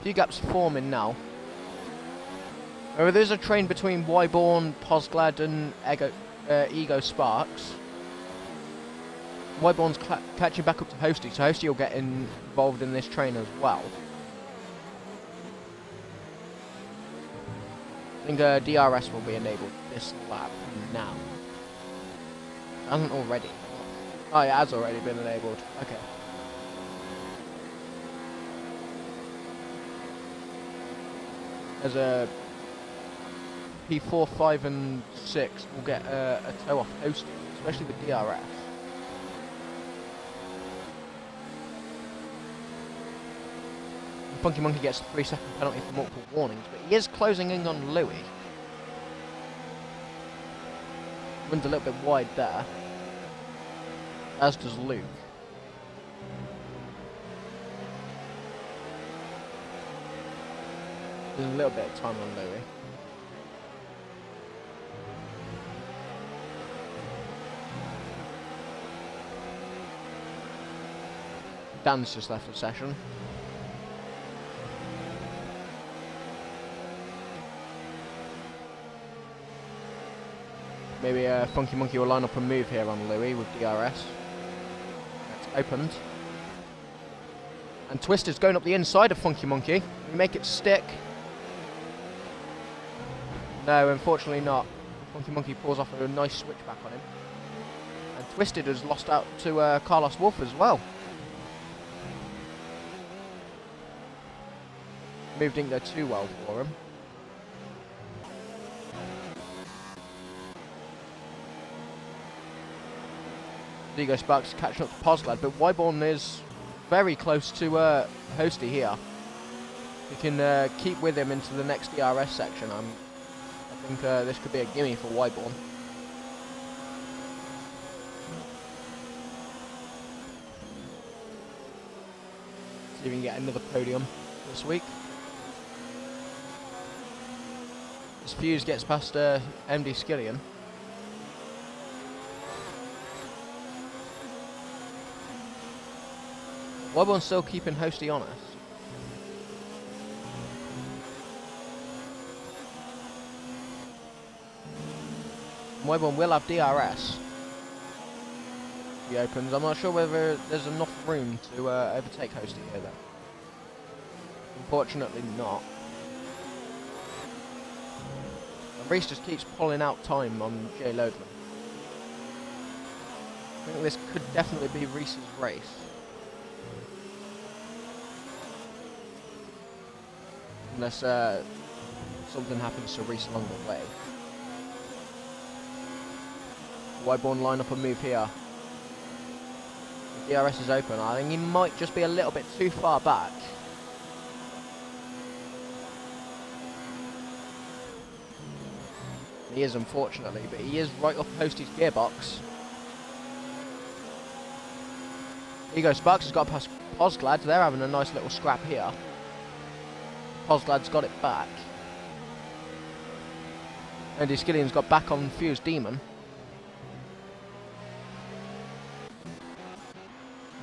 A few gaps forming now. However, there's a train between Wyborn, Posglad and Ego Sparks. Wyborn's catching back up to Hosty, so Hosty will get involved in this train as well. I think DRS will be enabled this lap now. It hasn't already. Oh, it has already been enabled. Okay. As a P4, 5 and 6 will get a toe off Hosty, especially with DRS. And Funky Monkey gets a 3-second penalty for multiple warnings, but he is closing in on Louis. Runs a little bit wide there, as does Luke. There's a little bit of time on Louis. Dan's just left the session. Maybe Funky Monkey will line up a move here on Louis with DRS. That's opened. And Twister's going up the inside of Funky Monkey. We make it stick. No, unfortunately not. Funky Monkey pulls off a nice switchback on him. And Twisted has lost out to Carlos Wolf as well. Move didn't go too well for him. Ego Sparks catching up to Posglad, but Wyborn is very close to Hosty here. He can keep with him into the next DRS section. I think this could be a gimme for Wyborn. See if we can get another podium this week. As Fuse gets past MD Skillian. Wyborn's still keeping Hosty honest. Wyborn will have DRS. He opens. I'm not sure whether there's enough room to overtake Hosty here though. Unfortunately not. And Reese just keeps pulling out time on Jay Lodeman. I think this could definitely be Reese's race. Unless something happens to Reese along the way. Wyborn line up a move here. The DRS is open. I think he might just be a little bit too far back. He is, unfortunately, but he is right up Postie's gearbox. Here you go, Sparks has got past Posglad. They're having a nice little scrap here. Posglad's got it back. And Skillian's got back on Fused Demon.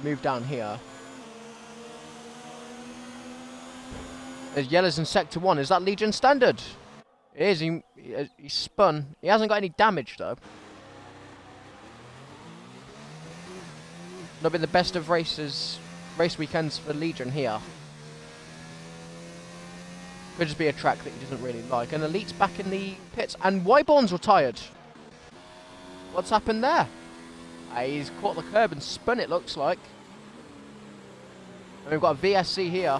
Move down here. There's Yellows in Sector 1. Is that Legion Standard? It is. He spun. He hasn't got any damage, though. Not been the best of race weekends for Legion here. Could just be a track that he doesn't really like. And Elite's back in the pits. And Wyborn's retired. What's happened there? He's caught the curb and spun, it looks like. And we've got a VSC here.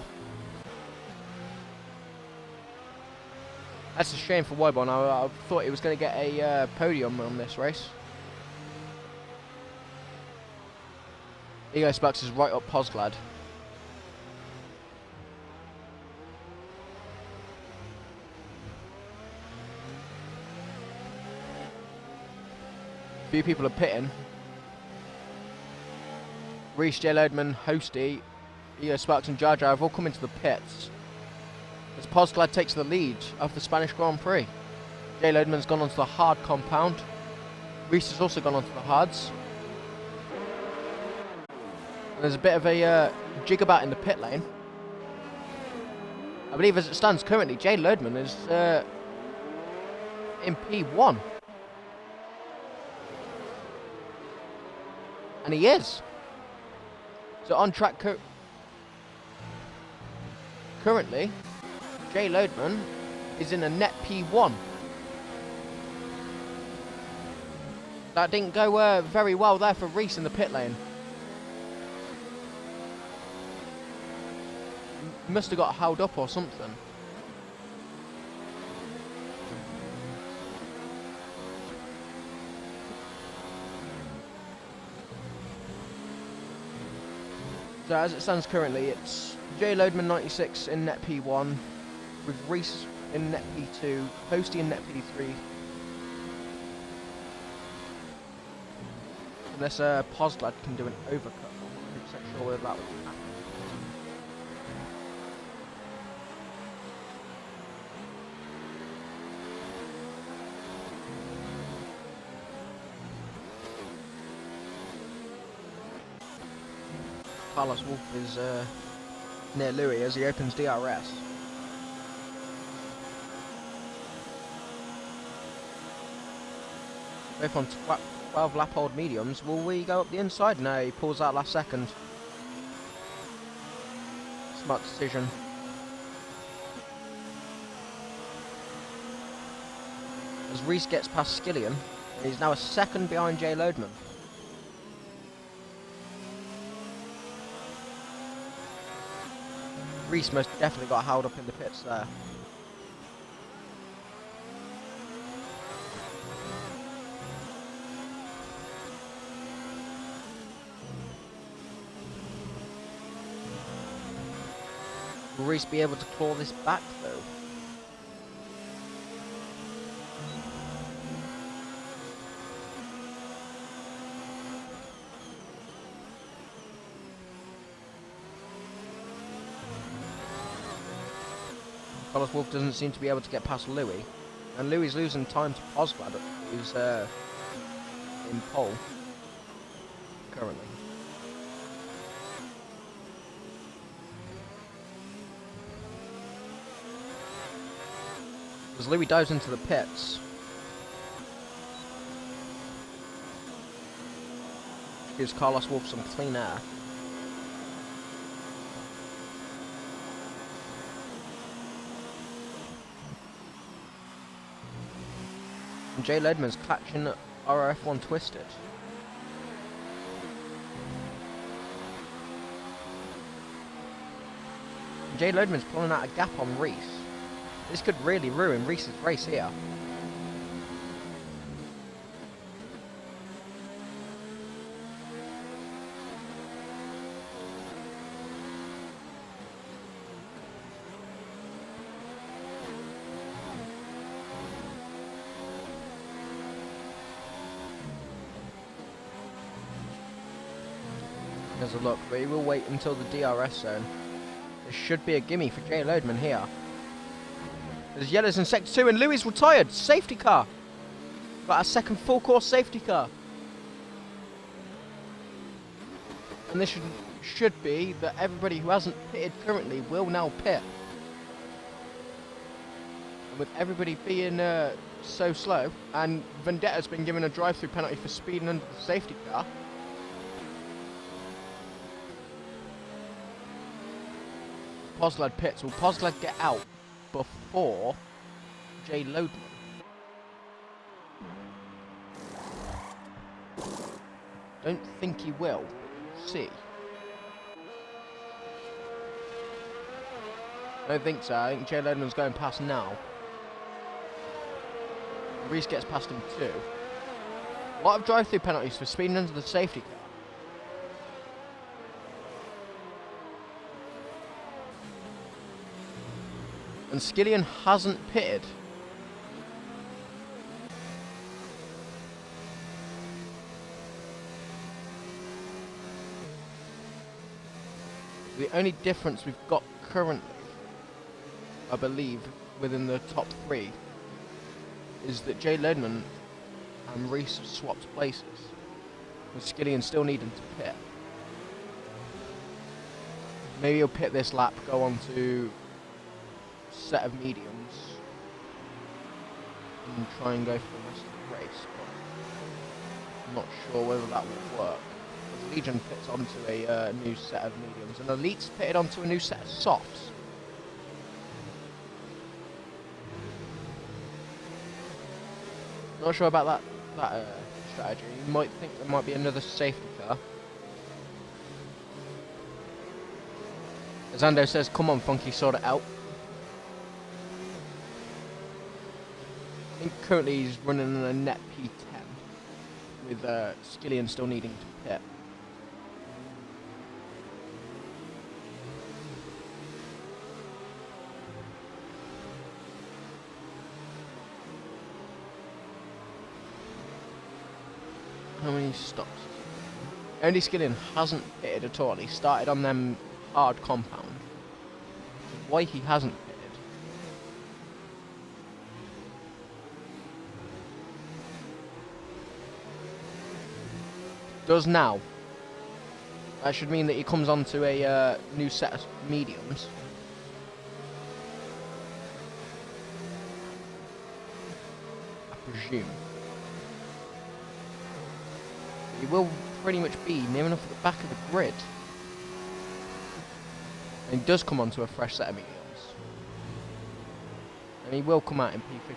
That's a shame for Wyborn. I thought he was going to get a podium on this race. Ego Sparks is right up Posglad. A few people are pitting. Reese, J. Loadman, Hosty, Ego Sparks and Jar Jar have all come into the pits. As Posglad takes the lead of the Spanish Grand Prix. J. Loadman's gone onto the hard compound. Reese has also gone onto the hards. And there's a bit of a jig about in the pit lane. I believe as it stands currently, J. Loadman is in P1. And he is. So on track currently, J. Loadman is in a net P1. That didn't go very well there for Reese in the pit lane. Must have got held up or something. So as it stands currently, it's J. Loadman 96 in net P1, with Reese in net P2, Posty in net P3. Unless Posglad can do an overcut, I'm not 100% sure whether that would happen. Carlos Wolf is near Louis as he opens DRS. Both on 12 lap old mediums. Will we go up the inside? No, he pulls out last second. Smart decision. As Reese gets past Skillian, he's now a second behind J. Loadman. Reese most definitely got held up in the pits there. Will Reese be able to claw this back though? Carlos Wolf doesn't seem to be able to get past Louis. And Louis losing time to Posglad, who's in pole currently. As Louis dives into the pits, gives Carlos Wolf some clean air. And J. Loadman's catching RF1 Twisted. And J. Loadman's pulling out a gap on Reese. This could really ruin Reese's race here. There's a look, but he will wait until the DRS zone. There should be a gimme for Jay Lodeman here. There's yellows in sector 2 and Louis retired. Safety car. Got our second full course safety car. And this should be that everybody who hasn't pitted currently will now pit. And with everybody being so slow, and Vendetta's been given a drive-through penalty for speeding under the safety car. Poslad pits. Will Poslad get out before Jay Lodeman? Don't think he will. See. I don't think so. I think Jay Lodeman's going past now. Reese gets past him too. A lot of drive-through penalties for speeding under the safety car. And Skillian hasn't pitted. The only difference we've got currently, I believe, within the top 3 is that Jay Lodeman and Reese have swapped places, with Skillian still needing to pit. Maybe he'll pit this lap, go on to set of mediums, and try and go for the rest of the race, but I'm not sure whether that will work. Legion pits onto a new set of mediums, and Elite's pitted onto a new set of softs. Not sure about that strategy. You might think there might be another safety car. Zando says, "Come on, Funky, sort it out." I think currently he's running a net P10 with Skillian still needing to pit. How many stops? Only Skillian hasn't pitted at all. He started on them hard compound. Which is why he hasn't pitted. Does now. That should mean that he comes onto a new set of mediums. I presume. He will pretty much be near enough at the back of the grid. And he does come onto a fresh set of mediums. And he will come out in P15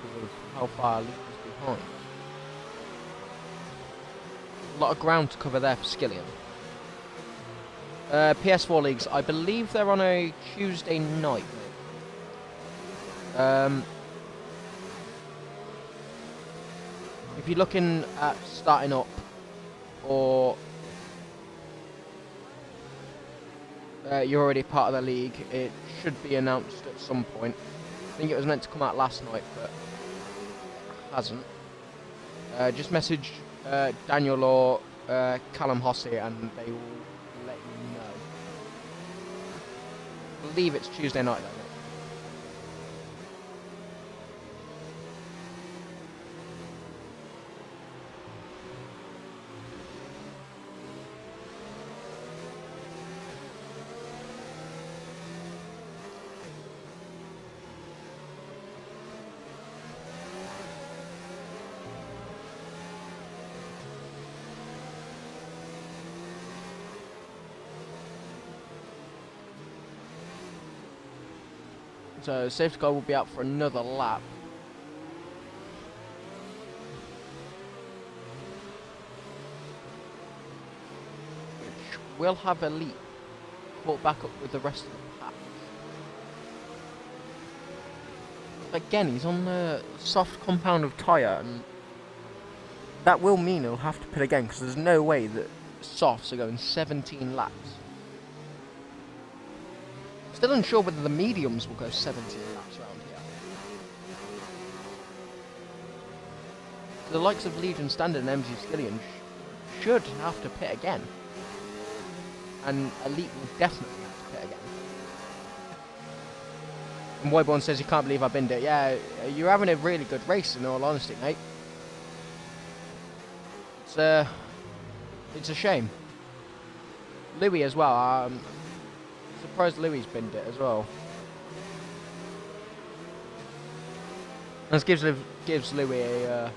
because of how far Luke is behind. A lot of ground to cover there for Skillian. PS4 leagues, I believe they're on a Tuesday night. If you're looking at starting up, or you're already part of the league, it should be announced at some point. I think it was meant to come out last night, but it hasn't. Just message Daniel or Callum Hossey and they will let you know. I believe it's Tuesday night though. So safety car will be out for another lap. Which will have Elite caught back up with the rest of the pack. Again, he's on the soft compound of tyre, and that will mean he'll have to pit again because there's no way that softs are going 17 laps. Still unsure whether the mediums will go 17 laps around here. The likes of Legion Standard and MZ Skillian should have to pit again. And Elite will definitely have to pit again. And Wyborn says he can't believe I binned it. Yeah, you're having a really good race in all honesty, mate. It's a shame. Louis as well. I'm surprised Louis binned it as well. This gives Louis a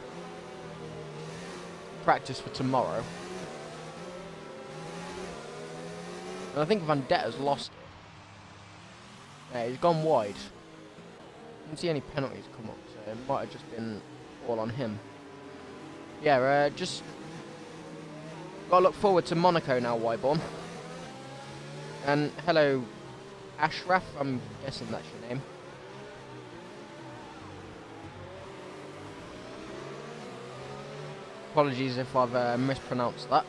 practice for tomorrow. And I think Vendetta's lost. Yeah, he's gone wide. Didn't see any penalties come up, so it might have just been all on him. Yeah, just gotta look forward to Monaco now, Wyborn. And hello, Ashraf. I'm guessing that's your name. Apologies if I've mispronounced that.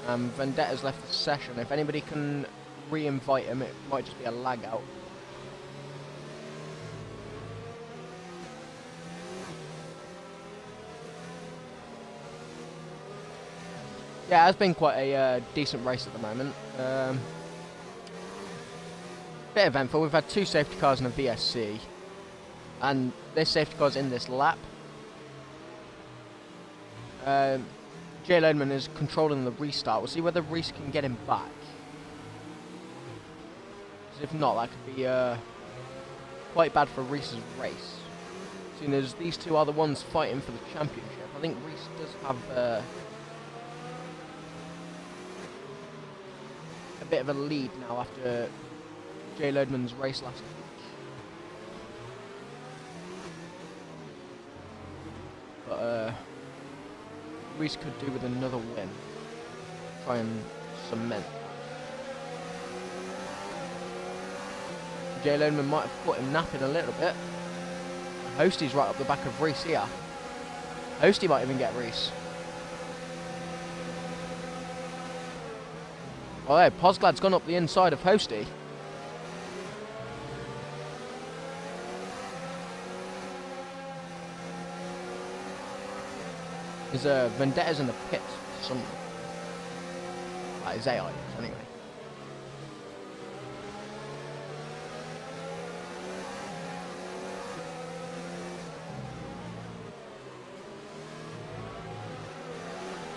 Vendetta's left the session. If anybody can re-invite him, it might just be a lag out. Yeah, it has been quite a decent race at the moment. Bit eventful. We've had 2 safety cars and a VSC. And this safety car's in this lap. Jay Lodeman is controlling the restart. We'll see whether Reese can get him back. Because if not, that could be quite bad for Reese's race. Seeing as these two are the ones fighting for the championship. I think Reese does have a bit of a lead now after Jay Lodeman's race last week. But Reese could do with another win. Try and cement that. Jay Lodeman might have put him napping a little bit. Hostie's right up the back of Reese here. Hostie might even get Reese. Oh, hey, Posglad's gone up the inside of Hostie. His Vendetta's in the pits somewhere. Like his AI is, anyway.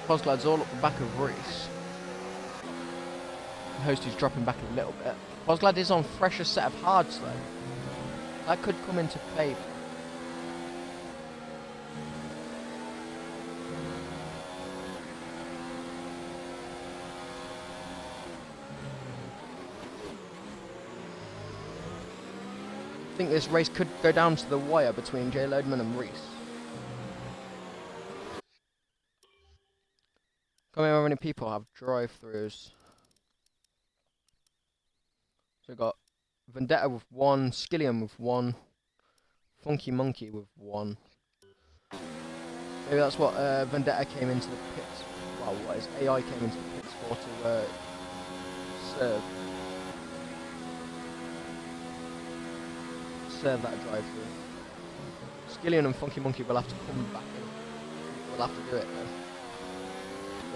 Posglad's all up the back of Reese. Hostie's dropping back a little bit. Posglad is on fresher set of hards though. That could come into play. I think this race could go down to the wire between Jay Lodeman and Reese. Can't remember how many people have drive-throughs. So we've got Vendetta with 1, Skillian with 1, Funky Monkey with 1. Maybe that's what Vendetta came into the pits. Well, what his AI came into the pits for to serve that drive-through. Skillian and Funky Monkey will have to come back in. We'll have to do it though.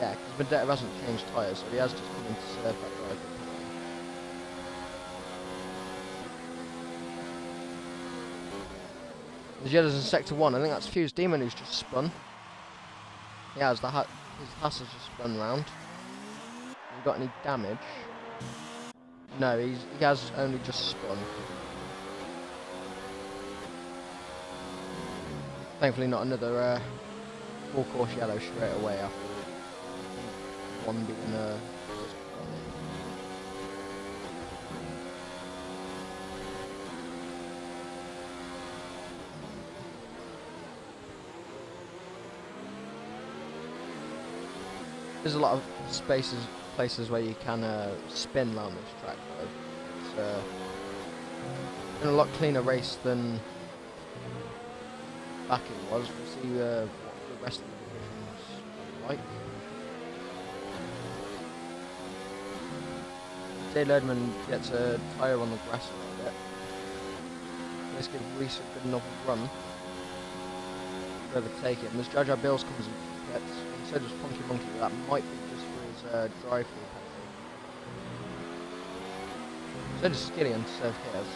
Yeah, because Vendetta hasn't changed tyres, so he has just come in to serve that drive-through. The Jedda's in Sector 1. I think that's Fuse Demon who's just spun. Yeah, his Haas has just spun round. Has he got any damage? No, he has only just spun. Thankfully not another full course yellow straight away after one being just gone in. There's a lot of places where you can spin around this track though. It's been a lot cleaner race than back it was. We'll see what the rest of the division's like. Jay Lodeman gets a tyre on the grass a little bit. Let's give Reese a good enough run to overtake it. And as Jaja Bills comes in pits, so does Funky Monkey, but that might be just for his drive-through penalty. So does Skillian to serve his.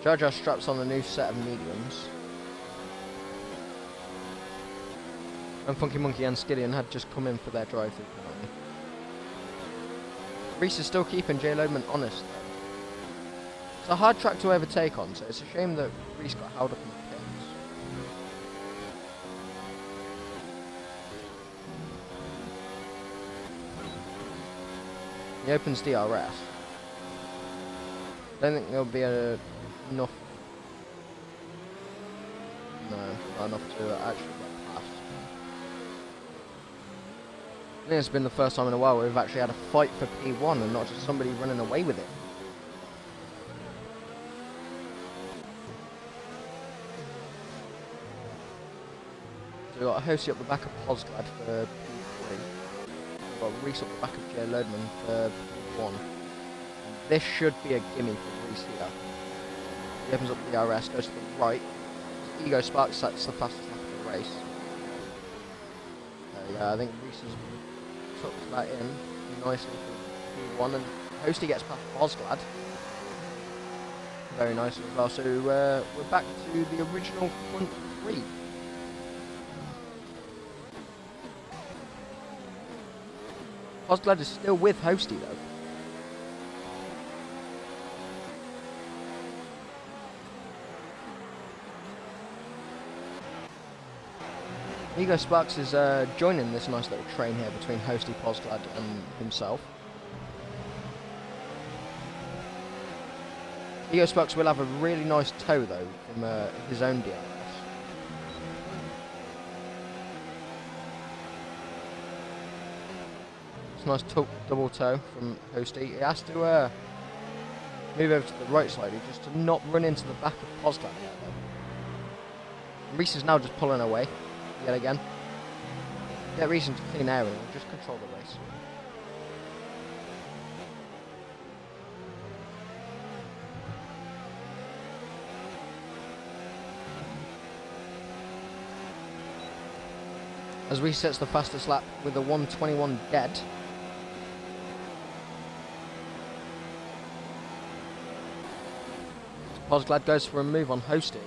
Jar Jar straps on a new set of mediums. And Funky Monkey and Skillian had just come in for their drive-through penalty. Reese is still keeping Jay Lodeman honest though. It's a hard track to overtake on, so it's a shame that Reese got held up in the pits. He opens DRS. Don't think there'll be enough. No, not enough to actually get past. I think it's been the first time in a while where we've actually had a fight for P1 and not just somebody running away with it. So we've got Hosey up the back of Posglad for P3. We've got Reese up the back of Jay Lodeman for P1. This should be a gimme for Reese here. He opens up the DRS, goes to the right. His Ego Spark sets the fastest lap of the race. Yeah, I think Reese has tucked that in nicely for P1, and Hosey gets past Posglad very nicely as well. So we're back to the original front three. Posglad is still with Hosey though. Ego Sparks is joining this nice little train here between Hosey, Posglad and himself. Ego Sparks will have a really nice tow though from his own DRS. It's a nice double tow from Hosey. He has to move over to the right slightly just to not run into the back of Posglad there though. Reese is now just pulling away. Yet again. Get reason to clean air and we'll just control the race. As Reese sets the fastest lap with a 1:21 dead. Posglad goes for a move on Hosey.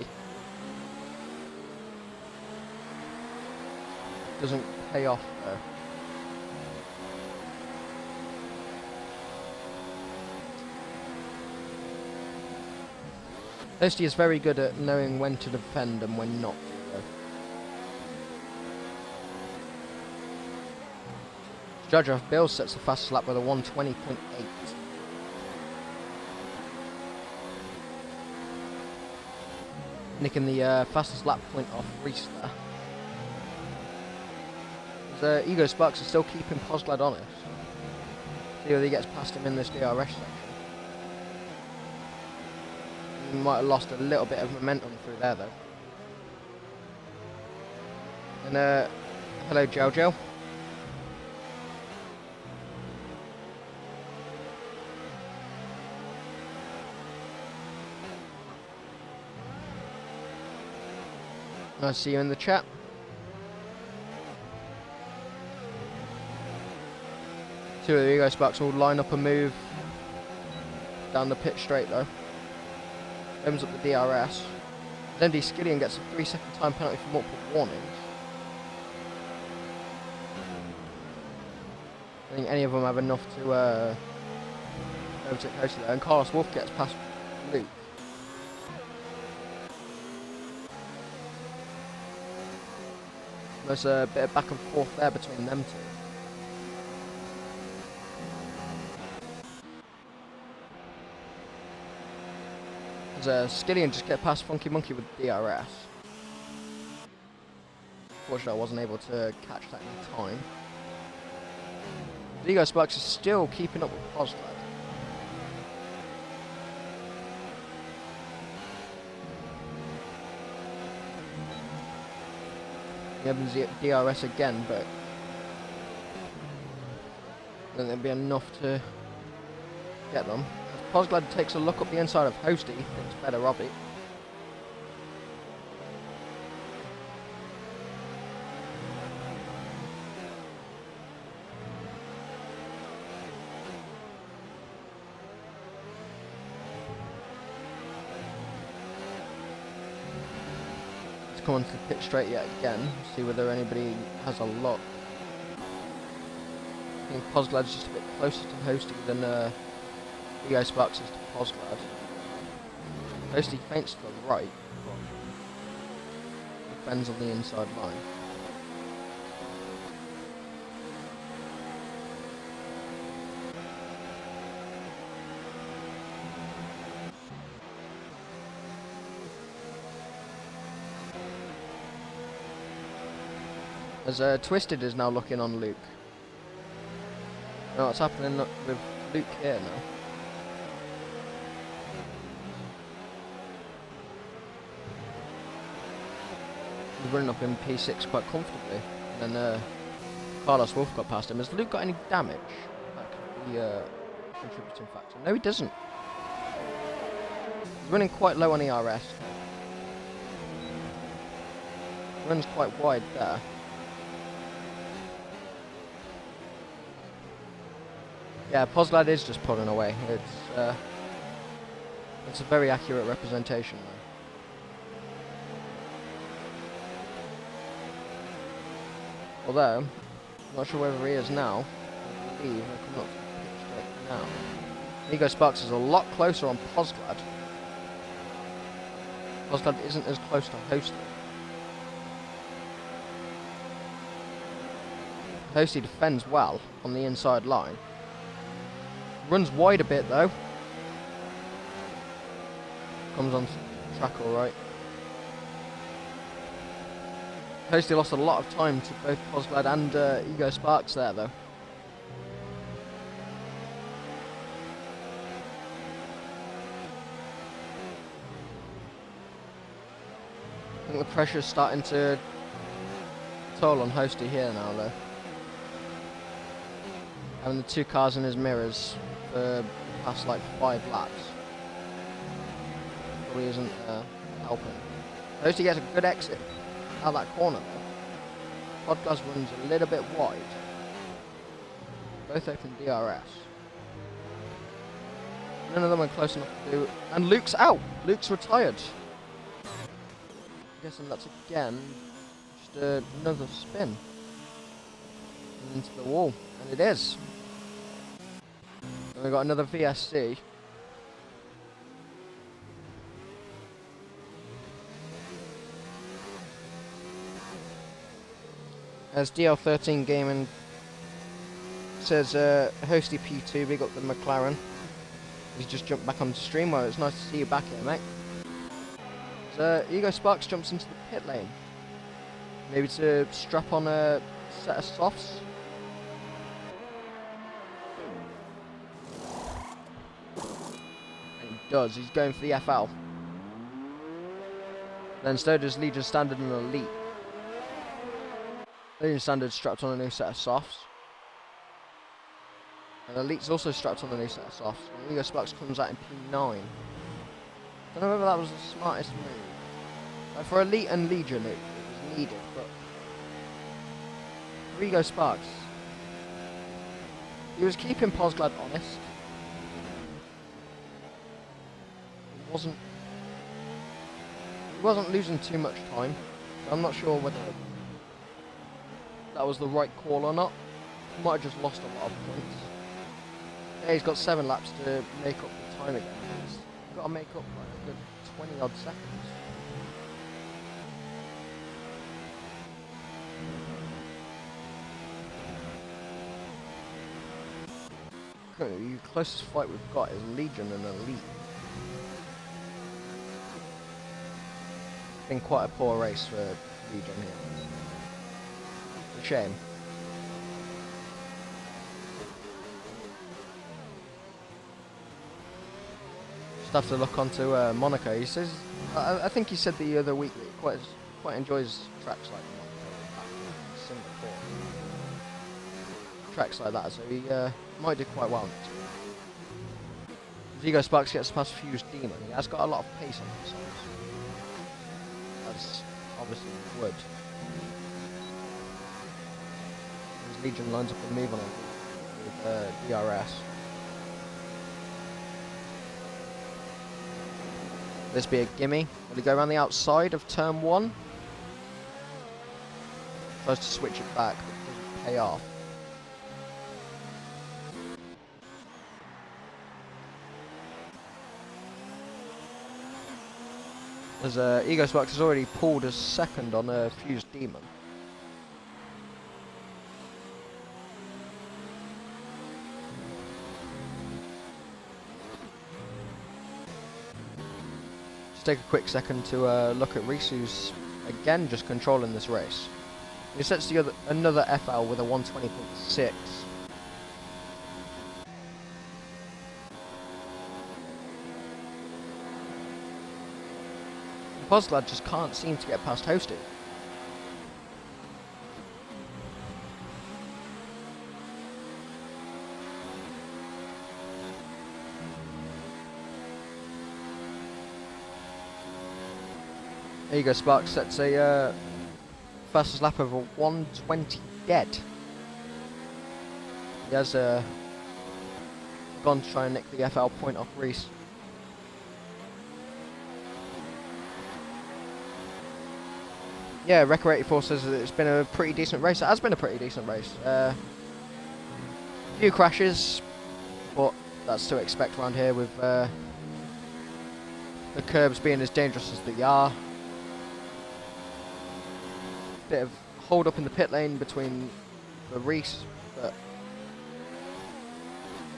Doesn't pay off though. Hosey is very good at knowing when to defend and when not to, though. Judge of Bill sets the fastest lap with a 1:20.8. Nicking the fastest lap point off Reese there. Ego Sparks is still keeping Posglad honest. See whether he gets past him in this DRS section. He might have lost a little bit of momentum through there though. And hello Jojo. Nice to see you in the chat. Two of the Ego Sparks will line up a move down the pit straight though. Opens up the DRS. Then Skillian gets a 3-second time penalty for multiple warnings. I think any of them have enough to overtake Hosey there. And Carlos Wolf gets past Luke. There's a bit of back and forth there between them two. Skillian just get past Funky Monkey with DRS. Unfortunately, I wasn't able to catch that in time. Ego Sparks is still keeping up with Posglad. He opens the DRS again, but then there'll be enough to get them. As Posglad takes a look up the inside of Hosty, thinks better of it. Come onto the pit straight yet again, see whether anybody has a look. I think Posglad's just a bit closer to Hosty than Ego Sparks is to Posglad. Hosty feints to the right, but defends on the inside line. As Twisted is now looking on Luke. You know what's happening with Luke here now? He's running up in P6 quite comfortably. And then Carlos Wolf got past him. Has Luke got any damage? That could be a contributing factor. No, he doesn't. He's running quite low on ERS. Runs quite wide there. Yeah, Posglad is just pulling away. It's a very accurate representation, though. Although, I'm not sure whether he is now. I believe they're coming up to the pitch straight now. Ego Sparks is a lot closer on Posglad. Posglad isn't as close to Hosty. Hosty defends well on the inside line. Runs wide a bit though. Comes on track alright. Hosty lost a lot of time to both Posglad and Ego Sparks there though. I think the pressure's starting to toll on Hosty here now though. Having the two cars in his mirrors for the past like 5 laps probably isn't helping. Hosty gets a good exit out of that corner though. Podcast runs a little bit wide. Both open DRS. None of them are close enough to do. And Luke's out! Luke's retired. I'm guessing that's again just another spin into the wall. And it is. And we've got another VSC. As DL13 Gaming says, Hosty P2, big up the McLaren. He's just jumped back on the stream. Well, it's nice to see you back here, mate. So, Ego Sparks jumps into the pit lane. Maybe to strap on a set of softs. And he does. He's going for the FL. Then so does Legion Standard and Elite. Legion Standard strapped on a new set of softs. And Elite's also strapped on a new set of softs. And Ego Sparks comes out in P9. Don't know whether that was the smartest move. Like for Elite and Legion it was needed, but for Ego Sparks, he was keeping Posglad honest. He wasn't losing too much time. So I'm not sure whether that was the right call or not. He might have just lost a lot of points. Yeah, he's got 7 laps to make up the time again. He's got to make up like a good 20 odd seconds. The closest fight we've got is Legion and Elite. It's been quite a poor race for Legion here. It's a shame. Just have to look onto Monaco. He says, I think he said the other week that he quite enjoys tracks like Monaco, Singapore. Tracks like that, so he might do quite well. Ego Sparks gets past Fused Demon. He has got a lot of pace on his side. As obviously would. His Legion lines up and move on him with DRS. This be a gimme. Will he go around the outside of turn 1? Tries to switch it back, but it doesn't pay off. As Ego Sparks has already pulled a second on a Fused Demon. Just take a quick second to look at Reese, who's again just controlling this race. He sets together another FL with a 120.6. Pozglad just can't seem to get past Hosty. Ego Sparks sets a fastest lap of a 120 dead. He has gone to try and nick the FL point off Reese. Yeah, Wrecker 84 says that it's been a pretty decent race. It has been a pretty decent race. A few crashes, but that's to expect around here with the curbs being as dangerous as they are. Bit of hold up in the pit lane between the Reese, but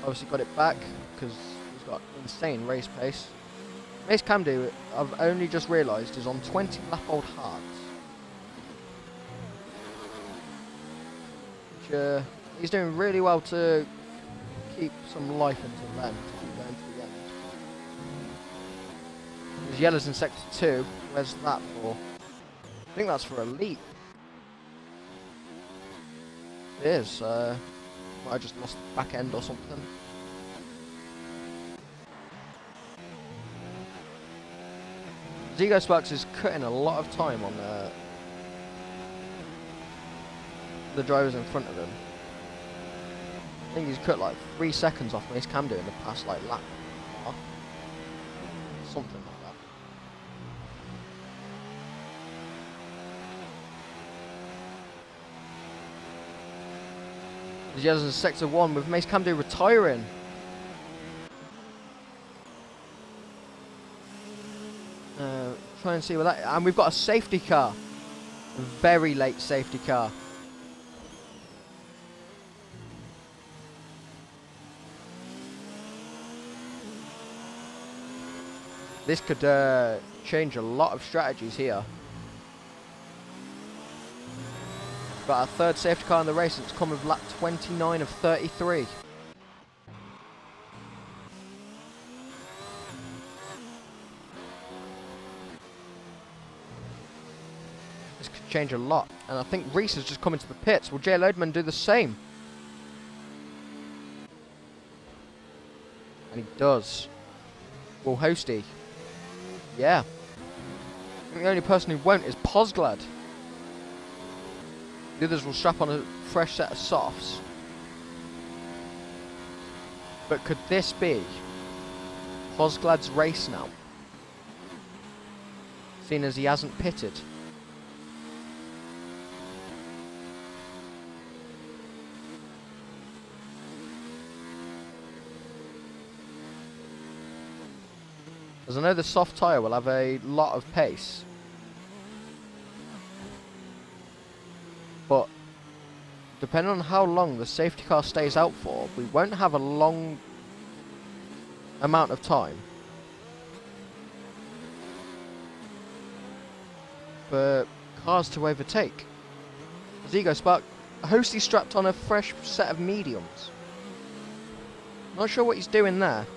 obviously got it back because he's got insane race pace. Mace Camdo, I've only just realised, is on 20 lap old hards. Which he's doing really well to keep some life into them to keep going to the end. There's yellows in sector 2. Where's that for? I think that's for elite. It is. Might have just lost the back end or something. Ego Sparks is cutting a lot of time on the drivers in front of him. I think he's cut like 3 seconds off Mace Camdo in the past like lap. Something like that. There's yellows in sector 1 with Mace Camdo retiring. Try and see what that. And we've got a safety car. A very late safety car. This could change a lot of strategies here. Got our third safety car in the race. It's come with lap 29 of 33. This could change a lot. And I think Reese has just come into the pits. Will Jay Lodeman do the same? And he does. Will Hosty? Yeah. I think the only person who won't is Pozglad. The others will strap on a fresh set of softs. But could this be Pozglad's race now? Seeing as he hasn't pitted. As I know the soft tyre will have a lot of pace. But depending on how long the safety car stays out for, we won't have a long amount of time for cars to overtake. As Ego Spark, Hosty strapped on a fresh set of mediums. Not sure what he's doing there.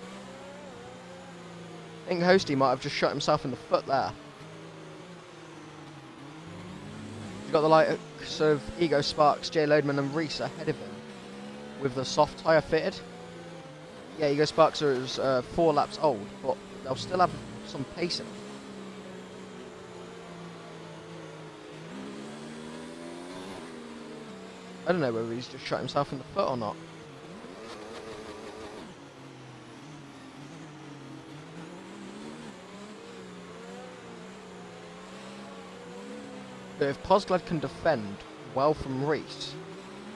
I think Hosty might have just shot himself in the foot there. He's got the likes of Ego Sparks, Jay Lodeman and Reese ahead of him with the soft tyre fitted. Yeah, Ego Sparks is 4 laps old, but they'll still have some pace in them. I don't know whether he's just shot himself in the foot or not. But if Posglad can defend well from Reese,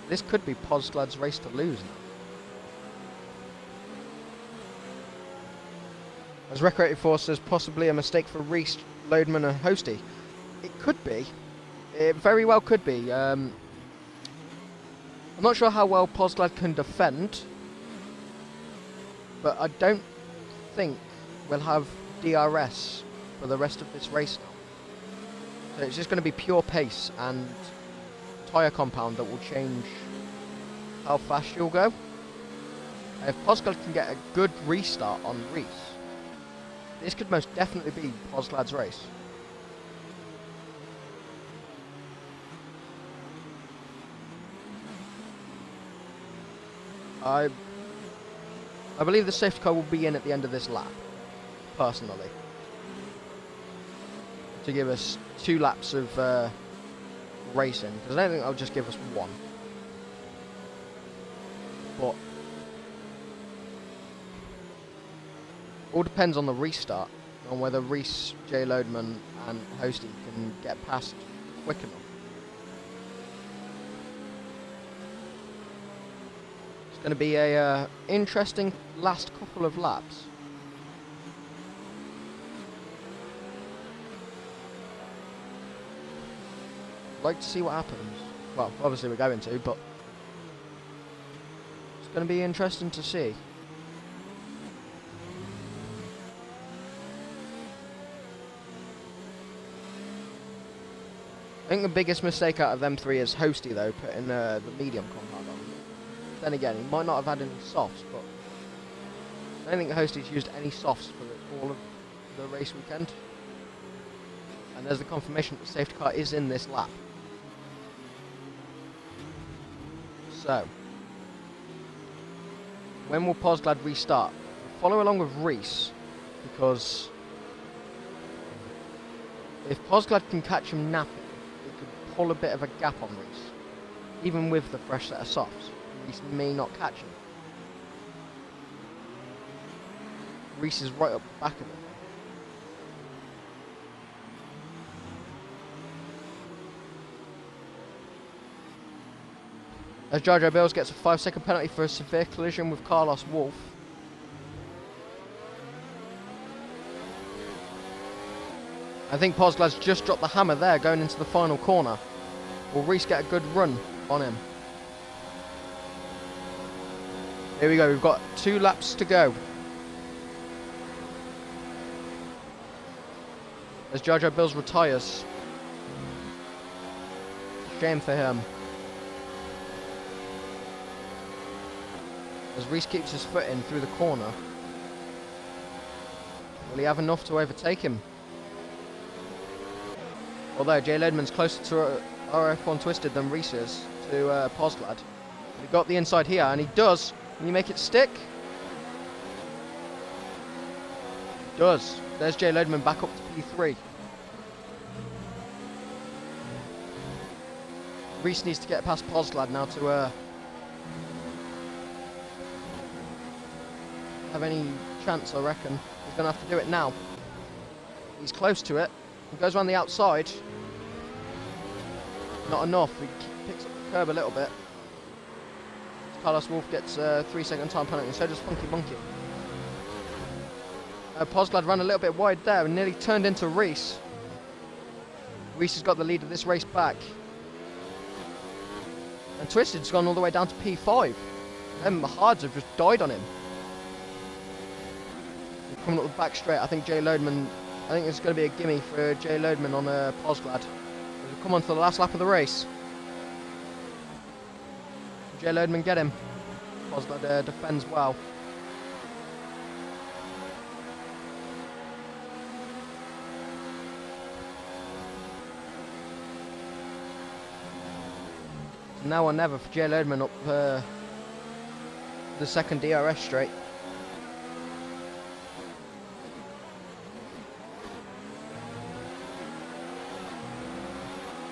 this could be Posglad's race to lose now. As Recreated4 says, possibly a mistake for Reese, Loadman and Hosty. It could be. It very well could be. I'm not sure how well Posglad can defend, but I don't think we'll have DRS for the rest of this race now. So it's just going to be pure pace and tyre compound that will change how fast you'll go. If Posglad can get a good restart on Reese, this could most definitely be Posglad's race. I believe the safety car will be in at the end of this lap, personally, to give us 2 laps of racing, because I don't think they'll just give us 1. But all depends on the restart, on whether Reese, J Loadman and Hosty can get past quick enough. It's going to be a interesting last couple of laps. I'd like to see what happens. Well, obviously we're going to, but it's going to be interesting to see. I think the biggest mistake out of them 3 is Hosty, though, putting the medium compound on. Then again, he might not have had any softs, but I don't think Hosty's used any softs for all of the race weekend. And there's the confirmation that the safety car is in this lap. So, when will Posglad restart? Follow along with Reese, because if Posglad can catch him napping, it could pull a bit of a gap on Reese. Even with the fresh set of softs, Reese may not catch him. Reese is right up the back of him. As Jar Jar Bills gets a 5-second penalty for a severe collision with Carlos Wolf. I think Posglad's just dropped the hammer there going into the final corner. Will Reese get a good run on him? Here we go, we've got 2 laps to go. As Jar Jar Bills retires. Shame for him. As Reese keeps his foot in through the corner. Will he have enough to overtake him? Although Jay Loadman's closer to RF1 Twisted than Reese is to Posglad. He got the inside here, and he does. Can you make it stick? He does. There's Jay Loadman back up to P3. Reese needs to get past Posglad now to have any chance, I reckon. He's going to have to do it now. He's close to it. He goes around the outside. Not enough. He picks up the curb a little bit. Carlos Wolf gets a 3-second time penalty, and so does Funky Monkey. Posglad ran a little bit wide there and nearly turned into Reese. Reese has got the lead of this race back. And Twisted's gone all the way down to P5. Them hards have just died on him. Coming up the back straight, I think Jay Loadman. I think it's going to be a gimme for Jay Loadman on Posglad. We'll come on to the last lap of the race. Jay Loadman get him. Posglad defends well. Now or never for Jay Loadman up the second DRS straight.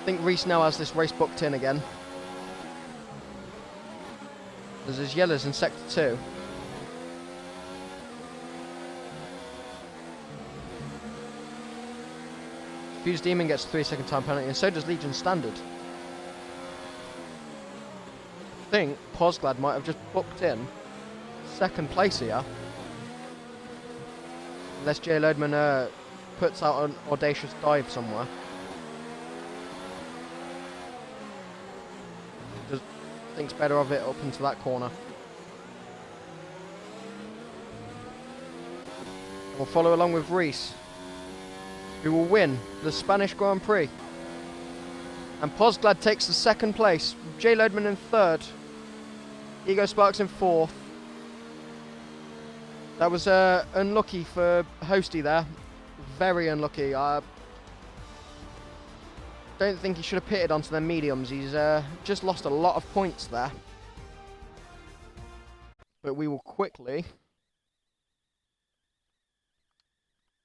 think Reese now has this race booked in again. There's his yellows in sector 2. Fuse Demon gets a 3-second time penalty, and so does Legion Standard. I think Posglad might have just booked in second place here. Unless Jay Loadman puts out an audacious dive somewhere. Just thinks better of it up into that corner. We'll follow along with Reese, who will win the Spanish Grand Prix. And Posglad takes the second place. Jay Loadman in third. Ego Sparks in fourth. That was unlucky for Hosty there. Very unlucky. I don't think he should have pitted onto the mediums. He's just lost a lot of points there. But we will quickly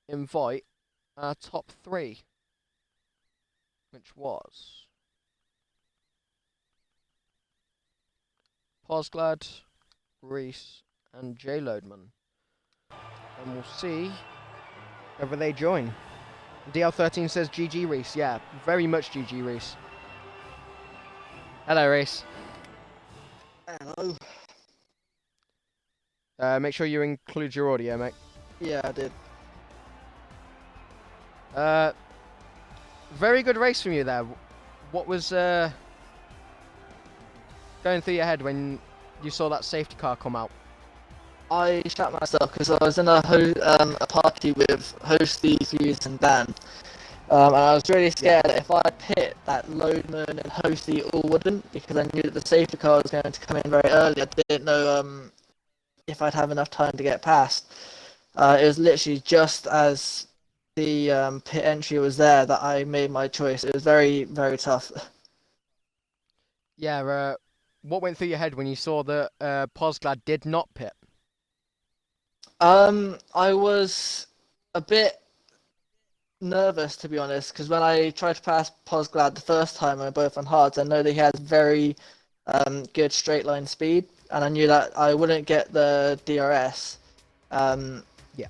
invite our top 3, which was Posglad, Reese, and Jay Loadman. And we'll see whether they join. DL13 says GG Reese. Yeah, very much GG Reese. Hello Reese. Hello. Make sure you include your audio, mate. Yeah, I did. Very good race from you there. What was going through your head when you saw that safety car come out? I shat myself because I was in a party with Hosty, Fuse, and Dan. And I was really scared that if I pit, that Loadman and Hosty all wouldn't, because I knew that the safety car was going to come in very early. I didn't know if I'd have enough time to get past. It was literally just as the pit entry was there that I made my choice. It was very, very tough. Yeah, what went through your head when you saw that Posglad did not pit? I was a bit nervous, to be honest, because when I tried to pass Posglad the first time and we were both on hards, I know that he has very good straight line speed, and I knew that I wouldn't get the DRS. Yeah.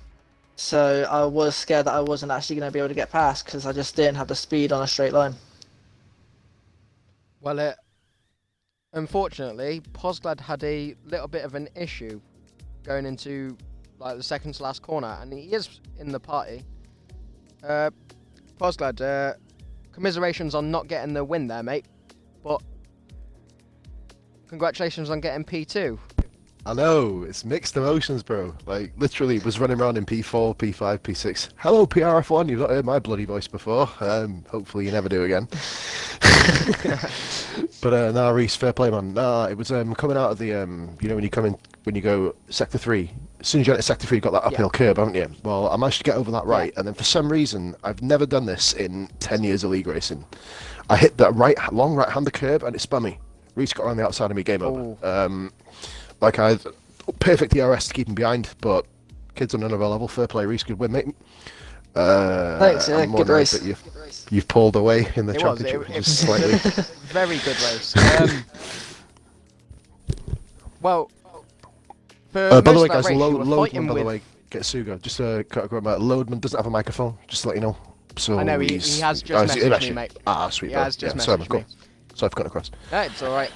So I was scared that I wasn't actually going to be able to get past because I just didn't have the speed on a straight line. Well, unfortunately, Posglad had a little bit of an issue going into like the second to last corner, and he is in the party. Posglad, commiserations on not getting the win there, mate, but congratulations on getting P2. I know, it's mixed emotions, bro. Like, literally was running around in P4, P5, P6. Hello, PRF1, you've not heard my bloody voice before. Hopefully you never do again. But nah, Reese, fair play, man. Nah, it was coming out of the you know, when you go sector 3. As soon as you get to sector 3, you've got that uphill curb, haven't you? Well, I managed to get over that right, and then for some reason, I've never done this in 10 years of league racing. I hit that long right-hander curb, and it spun me. Reese got around the outside of me, game over. Like, I had perfect DRS to keep him behind, but kids on another level, fair play, Reese, good win, mate. Thanks, yeah, good race. You've pulled away in the championship, which is slightly... Very good race. Well, by the way, guys, race, Loadman, by the way, get Sugo. Just cut about Loadman doesn't have a microphone, just to let you know. So I know, he has just messaged me, mate. Ah, sweet, he bro. has just Sorry, messaged me. Sorry for cutting across. No, it's alright.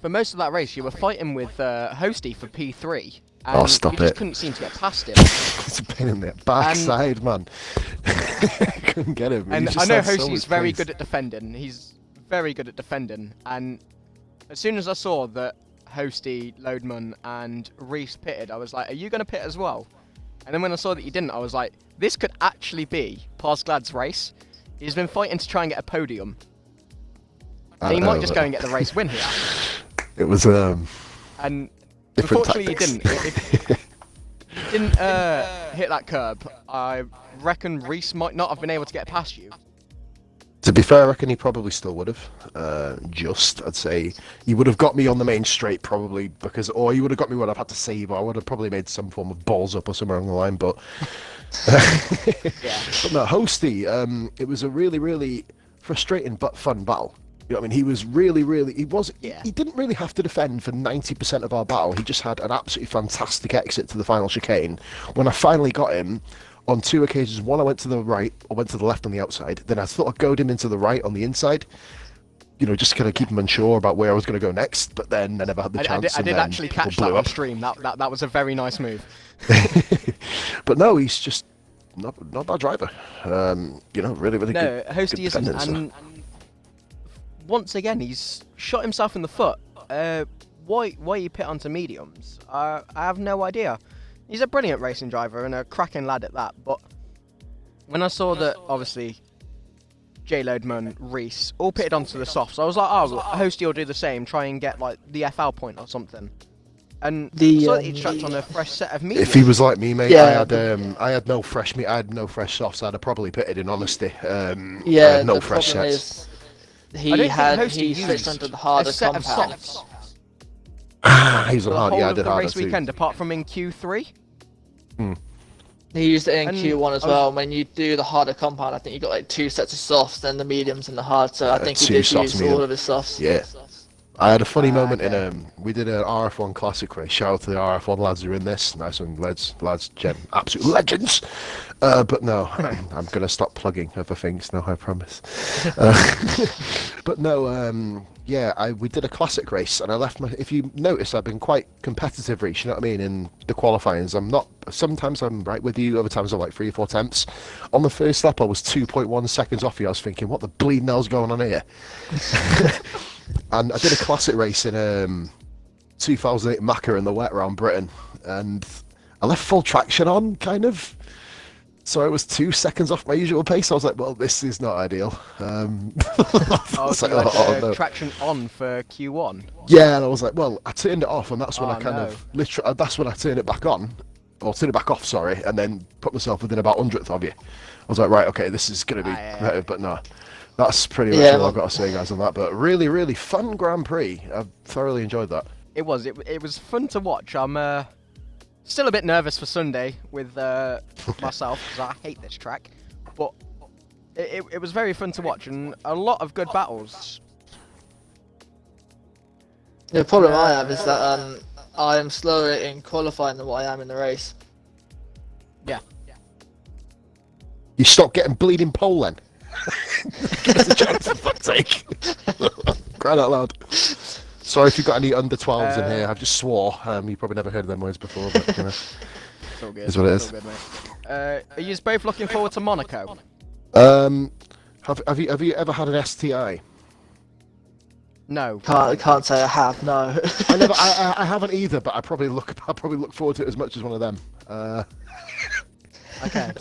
For most of that race, you were fighting with Hosty for P3. And stop you just it. couldn't seem to get past him. It's a pain in the backside, man. Couldn't get him. And I know Hosty's very good at defending. He's very good at defending. And as soon as I saw that Hosty, Loadman, and Reese pitted, I was like, are you going to pit as well? And then when I saw that you didn't, I was like, this could actually be Posglad's race. He's been fighting to try and get a podium. And he might just go and get the race win here. It was and unfortunately tactics. he didn't. If you didn't hit that curb, I reckon Reese might not have been able to get past you. To be fair, I reckon he probably still would have. I'd say he would have got me on the main straight probably or he would have got me when I've had to save, or I would have probably made some form of balls up or somewhere along the line. But Yeah. but no, Hosty, it was a really, really frustrating but fun battle. You know what I mean? He was really, really. Yeah. He didn't really have to defend for 90% of our battle. He just had an absolutely fantastic exit to the final chicane. When I finally got him, on 2 occasions, one I went to the right, or went to the left on the outside. Then I thought I'd goad him into the right on the inside. You know, just to kind of keep him unsure about where I was going to go next. But then I never had the chance. I did actually catch that on stream. That was a very nice move. But no, he's just not a bad driver. You know, really, really No, good. Hosty good isn't. defender, so. And once again, he's shot himself in the foot. Why he pit onto mediums? I have no idea. He's a brilliant racing driver and a cracking lad at that. But when I saw that, obviously, J Loadman, Reese all pitted onto the softs, I was like, oh, Hosty will do the same. Try and get like the FL point or something. And so he tracked on a fresh set of mediums. If he was like me, mate, Yeah. I had no fresh meat. I had no fresh softs. I'd have probably pitted in honesty. I Yeah, had no the fresh problem sets. is I don't think Hosty he used switched onto the a harder set of compound. softs He's for on the hard. whole Yeah, I of did the harder race too. weekend, apart from in Q3. He used it in And Q1 as I was- well. When you do the harder compound, I think you got like 2 sets of softs, then the mediums and the hard. So I think he 2 did softs, use medium. all of his softs. Yeah. I had a funny moment okay. in we did an RF1 classic race. Shout out to the RF1 lads who are in this. Nice one, lads, absolute legends. But no, I'm gonna stop plugging other things now. I promise. But no, yeah, we did a classic race, and I left my. If you notice, I've been quite competitive, Reece. You know what I mean? In the qualifyings, I'm not. Sometimes I'm right with you. Other times I'm like 3 or 4 tenths. On the first lap, I was 2.1 seconds off you. I was thinking, what the bleeding hell's going on here? And I did a classic race in 2008 Macca in the wet around Britain, and I left full traction on, kind of. So I was 2 seconds off my usual pace. I was like, well, this is not ideal. Oh, so like, you had no. traction on for Q1. Yeah, and I was like, well, I turned it off, and that's when Oh, I kind no. of literally. That's when I turned it back on, or turned it back off. Sorry, and then put myself within about 100th of you. I was like, right, okay, this is gonna be yeah. better, but no. That's pretty much Yeah, all I've got to say, guys, on that. But really, really fun Grand Prix. I've thoroughly enjoyed that. It was fun to watch. I'm still a bit nervous for Sunday with myself because I hate this track, but it was very fun to watch and a lot of good battles. The problem I have is that I am slower in qualifying than what I am in the race. Yeah. You stop getting bleeding pole then. Give us a chance, for fuck's sake. Crying out loud. Sorry if you've got any under 12s in here. I've just swore. You probably never heard of them words before, but you know, It's all good. is what it It's is. all good, mate. Are you both looking forward to Monaco? Have you ever had an STI? No. Can't say I have. No. I haven't either, but I probably look forward to it as much as one of them. Okay.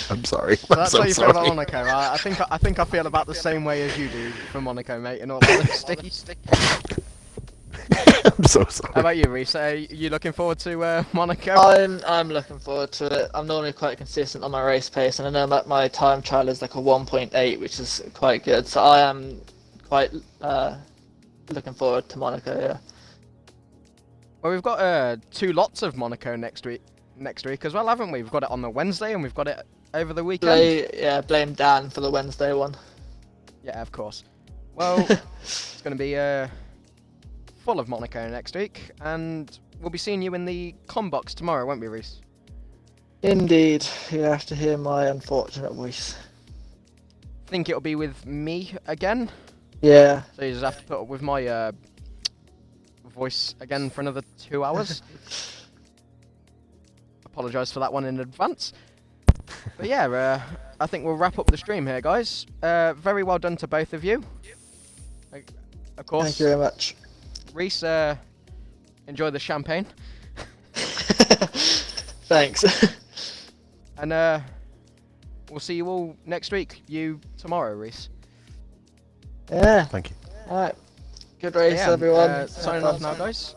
I'm sorry. So that's I'm how you so feel about sorry. Monaco, right? I think I feel about the same way as you do for Monaco, mate. In all honesty. I'm so sorry. How about you, Reese? Are you looking forward to Monaco? I'm looking forward to it. I'm normally quite consistent on my race pace, and I know that my time trial is like a 1.8, which is quite good. So I am quite looking forward to Monaco. Yeah. Well, we've got 2 lots of Monaco next week as well, haven't we? We've got it on the Wednesday and we've got it over the weekend. Blame Dan for the Wednesday one. Yeah, of course. Well, it's going to be full of Monaco next week, and we'll be seeing you in the com box tomorrow, won't we, Reese? Indeed, you have to hear my unfortunate voice. Think it'll be with me again, Yeah. so you just have to put up with my voice again for another 2 hours. Apologise for that one in advance. But yeah, I think we'll wrap up the stream here, guys. Very well done to both of you. Of course. Thank you very much. Reese, enjoy the champagne. Thanks. And we'll see you all next week. You tomorrow, Reese. Yeah. Thank you. Alright. Good race, Yeah, everyone. signing off now, guys.